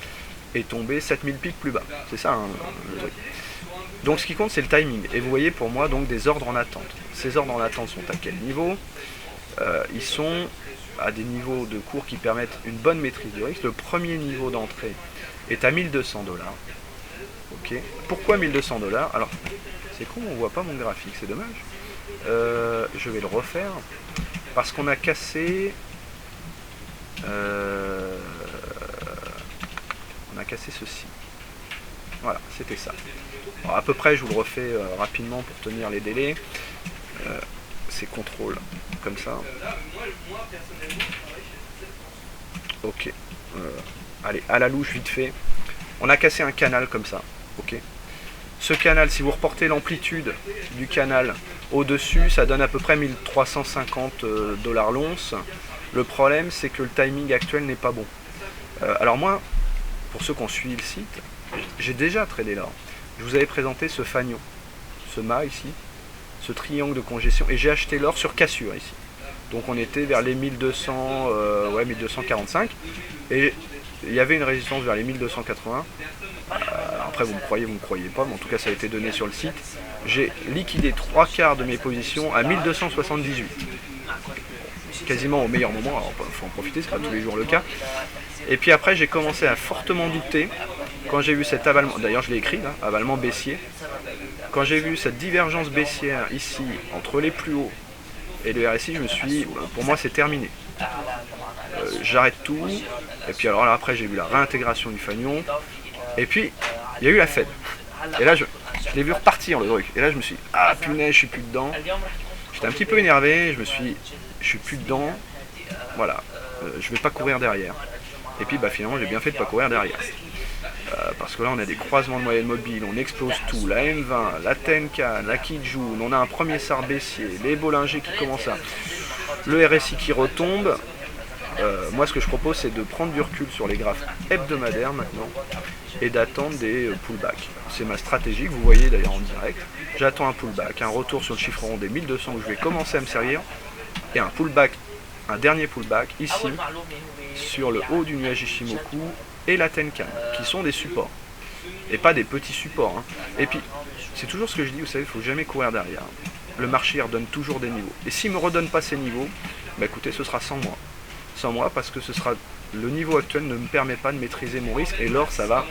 et tomber 7000 pips plus bas. C'est ça, hein, le truc. Donc ce qui compte, c'est le timing. Et vous voyez pour moi donc des ordres en attente. Ces ordres en attente sont à quel niveau? Ils sont à des niveaux de cours qui permettent une bonne maîtrise du risque. Le premier niveau d'entrée est à 1200 $. Ok. Pourquoi 1200 $? Alors, c'est con, on voit pas mon graphique, c'est dommage. Je vais le refaire parce qu'on a cassé. On a cassé ceci. Voilà, c'était ça. Alors, à peu près, je vous le refais rapidement pour tenir les délais. C'est contrôle, comme ça. Ok. Allez, à la louche, vite fait. On a cassé un canal comme ça. Ok. Ce canal, si vous reportez l'amplitude du canal au-dessus, ça donne à peu près 1350 $ l'once. Le problème, c'est que le timing actuel n'est pas bon. Alors moi, pour ceux qui ont suivi le site, j'ai déjà tradé là. Je vous avais présenté ce fanion, ce mât ici, ce triangle de congestion, et j'ai acheté l'or sur cassure ici. Donc on était vers les 1200, 1245, et il y avait une résistance vers les 1280. Après vous me croyez pas, mais en tout cas ça a été donné sur le site. J'ai liquidé 3/4 de mes positions à 1278. Quasiment au meilleur moment, alors il faut en profiter, c'est pas tous les jours le cas. Et puis après j'ai commencé à fortement douter quand j'ai vu cet avalement, d'ailleurs je l'ai écrit là, avalement baissier. Quand j'ai vu cette divergence baissière ici entre les plus hauts et le RSI, je me suis dit, pour moi c'est terminé. J'arrête tout. Et puis alors là après j'ai vu la réintégration du fanion. Et puis il y a eu la Fed. Et là je l'ai vu repartir le truc. Et là je me suis dit, ah punaise, je suis plus dedans. J'étais un petit peu énervé, je me suis dit, je suis plus dedans, voilà, je vais pas courir derrière. Et puis bah finalement j'ai bien fait de pas courir derrière. Parce que là on a des croisements de moyenne mobile, on explose tout, la M20, la Tenkan, la Kijun, on a un premier SAR baissier, les Bollinger qui commencent à... Le RSI qui retombe. Moi ce que je propose c'est de prendre du recul sur les graphes hebdomadaires maintenant et d'attendre des pullbacks. C'est ma stratégie que vous voyez d'ailleurs en direct. J'attends un pullback, un retour sur le chiffre rond des 1200 où je vais commencer à me servir et un pullback, un dernier pullback ici sur le haut du nuage Ishimoku et la Tenkan qui sont des supports et pas des petits supports. Hein. Et puis c'est toujours ce que je dis, vous savez, il ne faut jamais courir derrière. Le marché redonne toujours des niveaux et s'il ne me redonne pas ces niveaux, bah écoutez, ce sera sans moi. Sans moi parce que ce sera le niveau actuel ne me permet pas de maîtriser mon risque et l'or ça va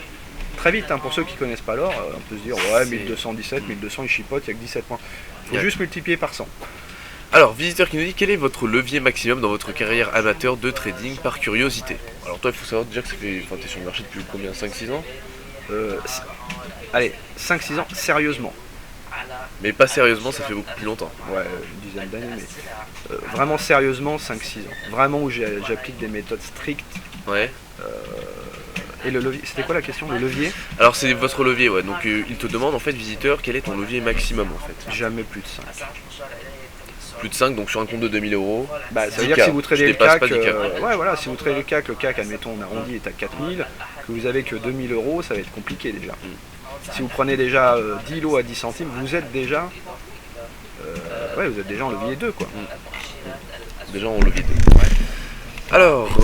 très vite hein. Pour ceux qui ne connaissent pas l'or, on peut se dire ouais 1217, 1200 il chipote, il n'y a que 17 points. Il faut juste multiplier par 100. Alors, visiteur qui nous dit quel est votre levier maximum dans votre carrière amateur de trading par curiosité. Alors toi il faut savoir déjà que ça fait. Enfin t'es sur le marché depuis combien, 5-6 ans Allez, 5-6 ans sérieusement. Mais pas sérieusement, ça fait beaucoup plus longtemps. Ouais, une dizaine d'années, mais vraiment sérieusement 5-6 ans. Vraiment où j'applique des méthodes strictes. Ouais. Et le levier, c'était quoi la question, le levier? Alors c'est votre levier, ouais. Donc il te demande en fait, visiteur, quel est ton levier maximum en fait? Jamais plus de 5. Plus de 5, donc sur un compte de 2000 euros. Bah, ça veut dire que si vous tradez le CAC, ouais, voilà, si vous tradez le CAC, admettons, on arrondit, est à 4000, que vous avez que 2000 euros, ça va être compliqué déjà. Si vous prenez déjà 10 lots à 10 centimes, vous êtes déjà, vous êtes déjà en levier 2, quoi. Déjà en levier 2. Alors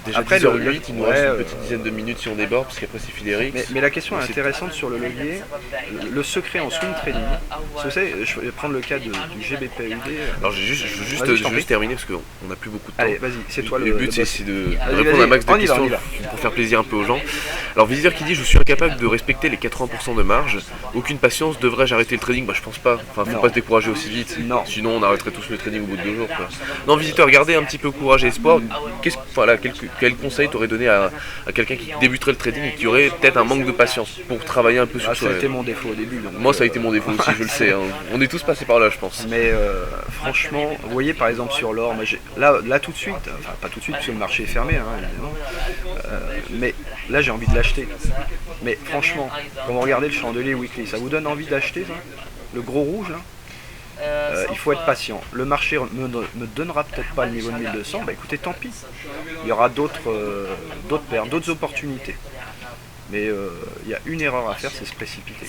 déjà après 10h08, il nous reste une petite dizaine de minutes si on déborde, parce qu'après c'est Fidérix. Mais la question est intéressante sur le levier. Le secret en swing trading, vous savez, je vais prendre le cas du GBPUD. Alors je veux juste terminer, parce qu'on n'a plus beaucoup de temps. Allez, vas-y, c'est toi le but c'est de répondre à un max de questions pour faire plaisir un peu aux gens. Alors visiteur qui dit je suis incapable de respecter les 80% de marge, aucune patience, devrais-je arrêter le trading? Bah je pense pas, enfin faut pas se décourager aussi vite, sinon on arrêterait tous le trading au bout de 2 jours quoi. Non visiteur, gardez un petit peu courage et espoir. Quel conseil t'aurais donné à quelqu'un qui débuterait le trading et qui aurait peut-être un manque de patience pour travailler un peu sur ça a été mon défaut au début. Donc moi ça a été mon défaut aussi, je le sais, hein. On est tous passés par là je pense. Mais franchement, vous voyez par exemple sur l'or, là tout de suite, enfin pas tout de suite parce que le marché est fermé hein, évidemment, mais là j'ai envie de l'acheter. Mais franchement, quand vous regardez le chandelier weekly, ça vous donne envie d'acheter ça? Le gros rouge là? Il faut être patient. Le marché me donnera peut-être pas le niveau de 1200, bah écoutez, tant pis. Il y aura d'autres paires, d'autres opportunités. Mais il y a une erreur à faire, c'est se précipiter.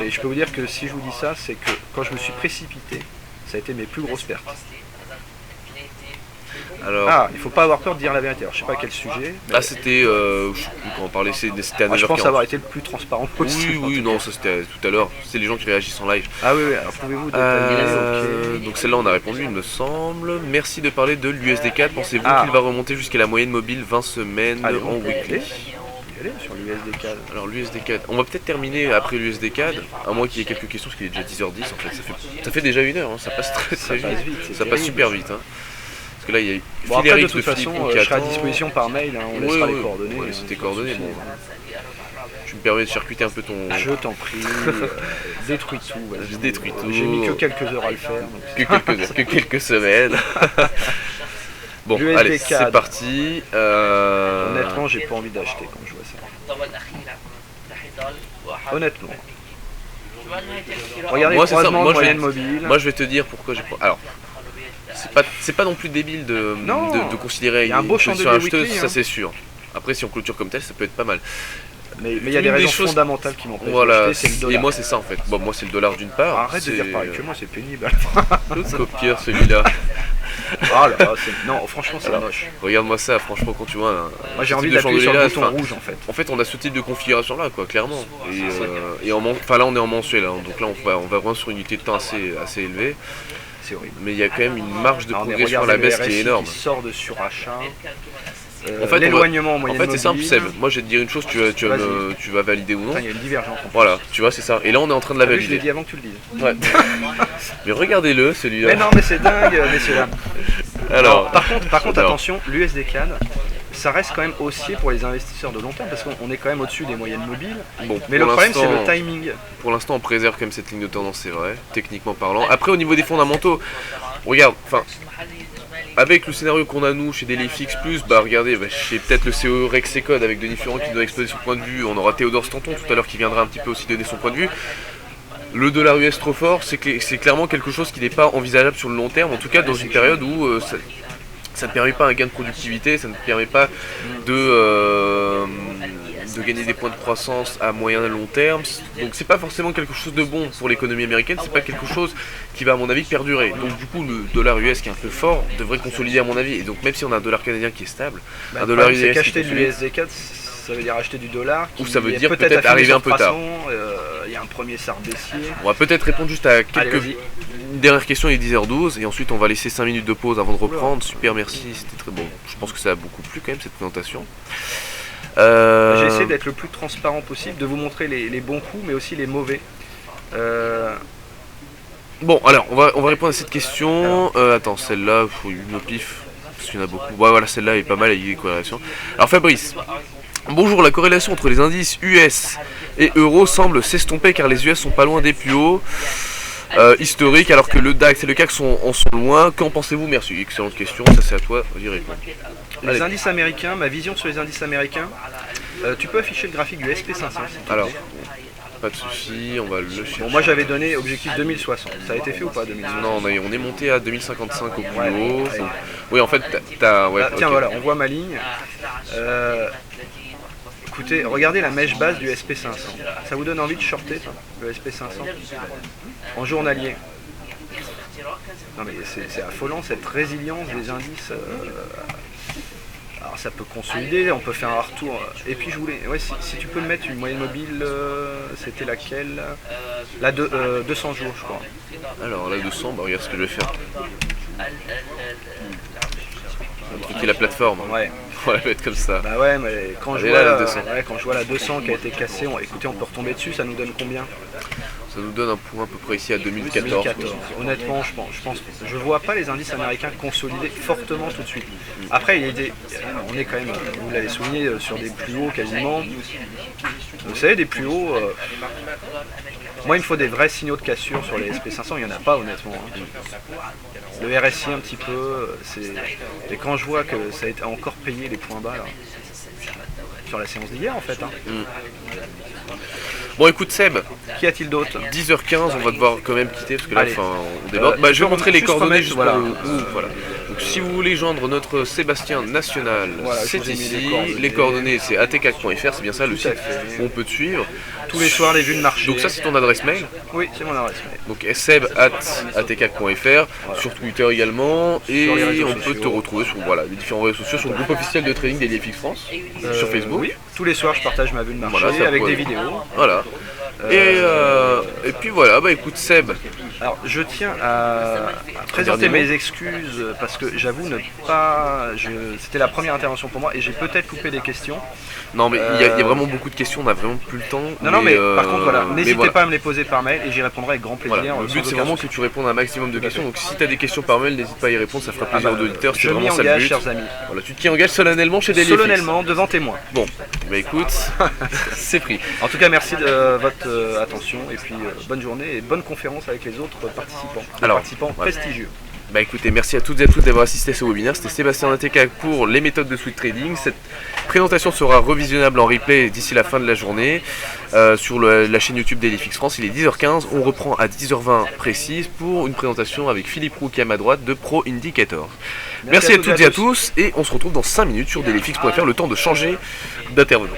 Et je peux vous dire que si je vous dis ça, c'est que quand je me suis précipité, ça a été mes plus grosses pertes. Alors, il faut pas avoir peur de dire la vérité. Alors, je sais pas quel sujet. Là, c'était, je sais plus quand on parlait, c'était à 9h40. Je pense avoir été le plus transparent possible. Oui, non, ça c'était tout à l'heure. C'est les gens qui réagissent en live. Ah oui, alors pouvez-vous détailler Donc celle-là, on a répondu, il me semble. Merci de parler de l'USD4. Pensez-vous qu'il va remonter jusqu'à la moyenne mobile 20 semaines en weekly? Sur l'USD4. Alors l'USD4, on va peut-être terminer après l'USD4, à moins qu'il y ait quelques questions, parce qu'il est déjà 10h10 en fait. Ça fait déjà 1 heure, hein. Ça passe très vite. Ça passe super vite. Hein. Parce que là il y a après, de toute façon, je serai à disposition par mail, hein, on laissera les coordonnées. Ouais, c'était coordonnées, bon. Je me permets de circuiter un peu ton... Je t'en prie, détruis tout. Je détruis tout. J'ai mis que quelques heures à le faire. Donc que quelques semaines. Bon, allez, c'est parti. Honnêtement, j'ai pas envie d'acheter quand je vois ça. Honnêtement. Regardez le croisement de moyenne mobile. Moi, je vais te dire pourquoi j'ai pas... Alors, c'est pas non plus débile de considérer une position acheteuse, ça c'est sûr. Après, si on clôture comme tel, ça peut être pas mal. Mais il y a des raisons fondamentales qui m'empêchent d'acheter, c'est le dollar. Et moi, c'est ça en fait. Bon, moi, c'est le dollar d'une part. Arrête de dire pareil que moi, c'est pénible. L'autre copieur, celui-là. Ah là, non, franchement, c'est moche. Regarde-moi ça, franchement, quand tu vois. Moi, j'ai envie d'appuyer sur le bouton rouge en fait. En fait, on a ce type de configuration là, quoi, clairement. Et là, on est en mensuel, hein, donc là, on va vraiment sur une unité de temps assez élevée. C'est horrible. Mais il y a quand même une marge de progression à la baisse qui est énorme. Qui sort de surachat. En fait, l'éloignement en moyenne mobile. C'est simple, Seb. Moi, je vais te dire une chose, tu vas valider ou non. Il y a une divergence. Voilà, tu vois, c'est ça. Et là, on est en train de la valider. Je l'ai dit avant que tu le dises. Ouais. Mais regardez-le, celui-là. Mais non, mais c'est dingue, messieurs. Alors, par contre, attention, l'USD CAD, ça reste quand même haussier pour les investisseurs de long terme parce qu'on est quand même au-dessus des moyennes mobiles. Bon, mais le problème c'est le timing. Pour l'instant on préserve quand même cette ligne de tendance, c'est vrai, techniquement parlant. Après au niveau des fondamentaux, regarde, enfin, avec le scénario qu'on a nous chez Delifix Plus, bah regardez, chez peut-être le CEO Rexecode avec Denis Furent qui doit exposer son point de vue, on aura Théodore Stanton tout à l'heure qui viendra un petit peu aussi donner son point de vue. Le dollar US trop fort, c'est clairement quelque chose qui n'est pas envisageable sur le long terme, en tout cas dans une période où ça ne permet pas un gain de productivité, ça ne permet pas de gagner des points de croissance à moyen et long terme. Donc c'est pas forcément quelque chose de bon pour l'économie américaine, c'est pas quelque chose qui va à mon avis perdurer. Donc du coup le dollar US qui est un peu fort devrait consolider à mon avis. Et donc même si on a un dollar canadien qui est stable, un dollar US qu'acheter de l'USD4, ça veut dire acheter du dollar. Ou ça veut dire peut-être arriver un peu tard. Il y a un premier SAR baissier. On va peut-être répondre juste à quelques dernières questions, il est 10h12 et ensuite on va laisser 5 minutes de pause avant de reprendre. Super, merci, c'était très bon. Je pense que ça a beaucoup plu quand même cette présentation. J'ai essayé d'être le plus transparent possible, de vous montrer les bons coups mais aussi les mauvais. Bon alors on va répondre à cette question. Attends, celle-là, il faut une au pif, parce qu'il y en a beaucoup. Ouais, voilà, celle-là est pas mal avec des corrélations. Alors Fabrice, bonjour, la corrélation entre les indices US et euro semble s'estomper car les US sont pas loin des plus hauts historiques alors que le DAX et le CAC sont loin. Qu'en pensez-vous? Merci, excellente question, ça c'est à toi d'y répondre. Les indices américains, ma vision sur les indices américains, tu peux afficher le graphique du SP500 alors, pas de soucis, on va le chercher. Bon, moi j'avais donné objectif 2060, ça a été fait ou pas 2060? Non, on est monté à 2055 au plus haut. Oui, en fait, t'as... Ouais, tiens, voilà, on voit ma ligne. Écoutez, regardez la mèche basse du SP500. Ça vous donne envie de shorter, le SP500 en journalier? Non mais c'est affolant cette résilience des indices. Alors ça peut consolider, on peut faire un retour. Et puis je voulais, ouais, si tu peux me mettre une moyenne mobile, c'était laquelle? La 200 jours je crois. Alors la 200, bah regarde ce que je vais faire. Truquer la plateforme. Ouais. On va la mettre comme ça. Bah ouais, mais quand je vois la 200 qui a été cassée, écoutez, on peut retomber dessus, ça nous donne combien? Ça nous donne un point à peu près ici à 2014. Honnêtement, je vois pas les indices américains consolider fortement tout de suite. Après, on est quand même, vous l'avez souligné, sur des plus hauts quasiment. Vous savez, des plus hauts. Moi, il me faut des vrais signaux de cassure sur les SP500, il n'y en a pas honnêtement. Le RSI un petit peu, et quand je vois que ça a été encore payé les points bas là, sur la séance d'hier en fait. Bon écoute Seb, qu'y a-t-il d'autre? 10h15, on va devoir quand même quitter parce que là on déborde. Je vais montrer les coordonnées juste voilà. Voilà. Donc si vous voulez joindre notre Sébastien National, c'est ici. Les coordonnées c'est atcac.fr, c'est bien ça le site où on peut te suivre. Tous les soirs les vues de marché. Donc ça c'est ton adresse mail? Oui, c'est mon adresse mail. Donc seb@atcac.fr, sur Twitter également, et on peut te retrouver sur les différents réseaux sociaux, sur le groupe officiel de trading Delifix France, sur Facebook. Oui, tous les soirs je partage ma vue de marché avec des vidéos. Voilà. Et puis voilà, bah écoute Seb. Alors je tiens à présenter mes excuses parce que j'avoue ne pas. C'était la première intervention pour moi et j'ai peut-être coupé des questions. Non mais il y a vraiment beaucoup de questions, on n'a vraiment plus le temps. Non mais par contre voilà, n'hésitez pas à me les poser par mail et j'y répondrai avec grand plaisir. Voilà. Le but c'est vraiment que tu répondes à un maximum de questions, donc si tu as des questions par mail, n'hésite pas à y répondre, ça fera plaisir aux auditeurs, c'est vraiment ça le but. Chers amis. Voilà, tu t'y engages solennellement chez Delifix. Solennellement devant témoin. Bon, bah écoute, c'est pris. En tout cas merci de votre attention et puis bonne journée et bonne conférence avec les autres participants. Participants prestigieux. Bah écoutez, merci à toutes et à tous d'avoir assisté à ce webinaire. C'était Sébastien Atcac pour les méthodes de swing trading. Cette présentation sera revisionnable en replay d'ici la fin de la journée sur la chaîne YouTube Delifix France. Il est 10h15, on reprend à 10h20 précise pour une présentation avec Philippe Roux qui est à ma droite de Pro Indicator. Merci à toutes et à tous et on se retrouve dans 5 minutes sur delifix.fr, le temps de changer d'intervenant.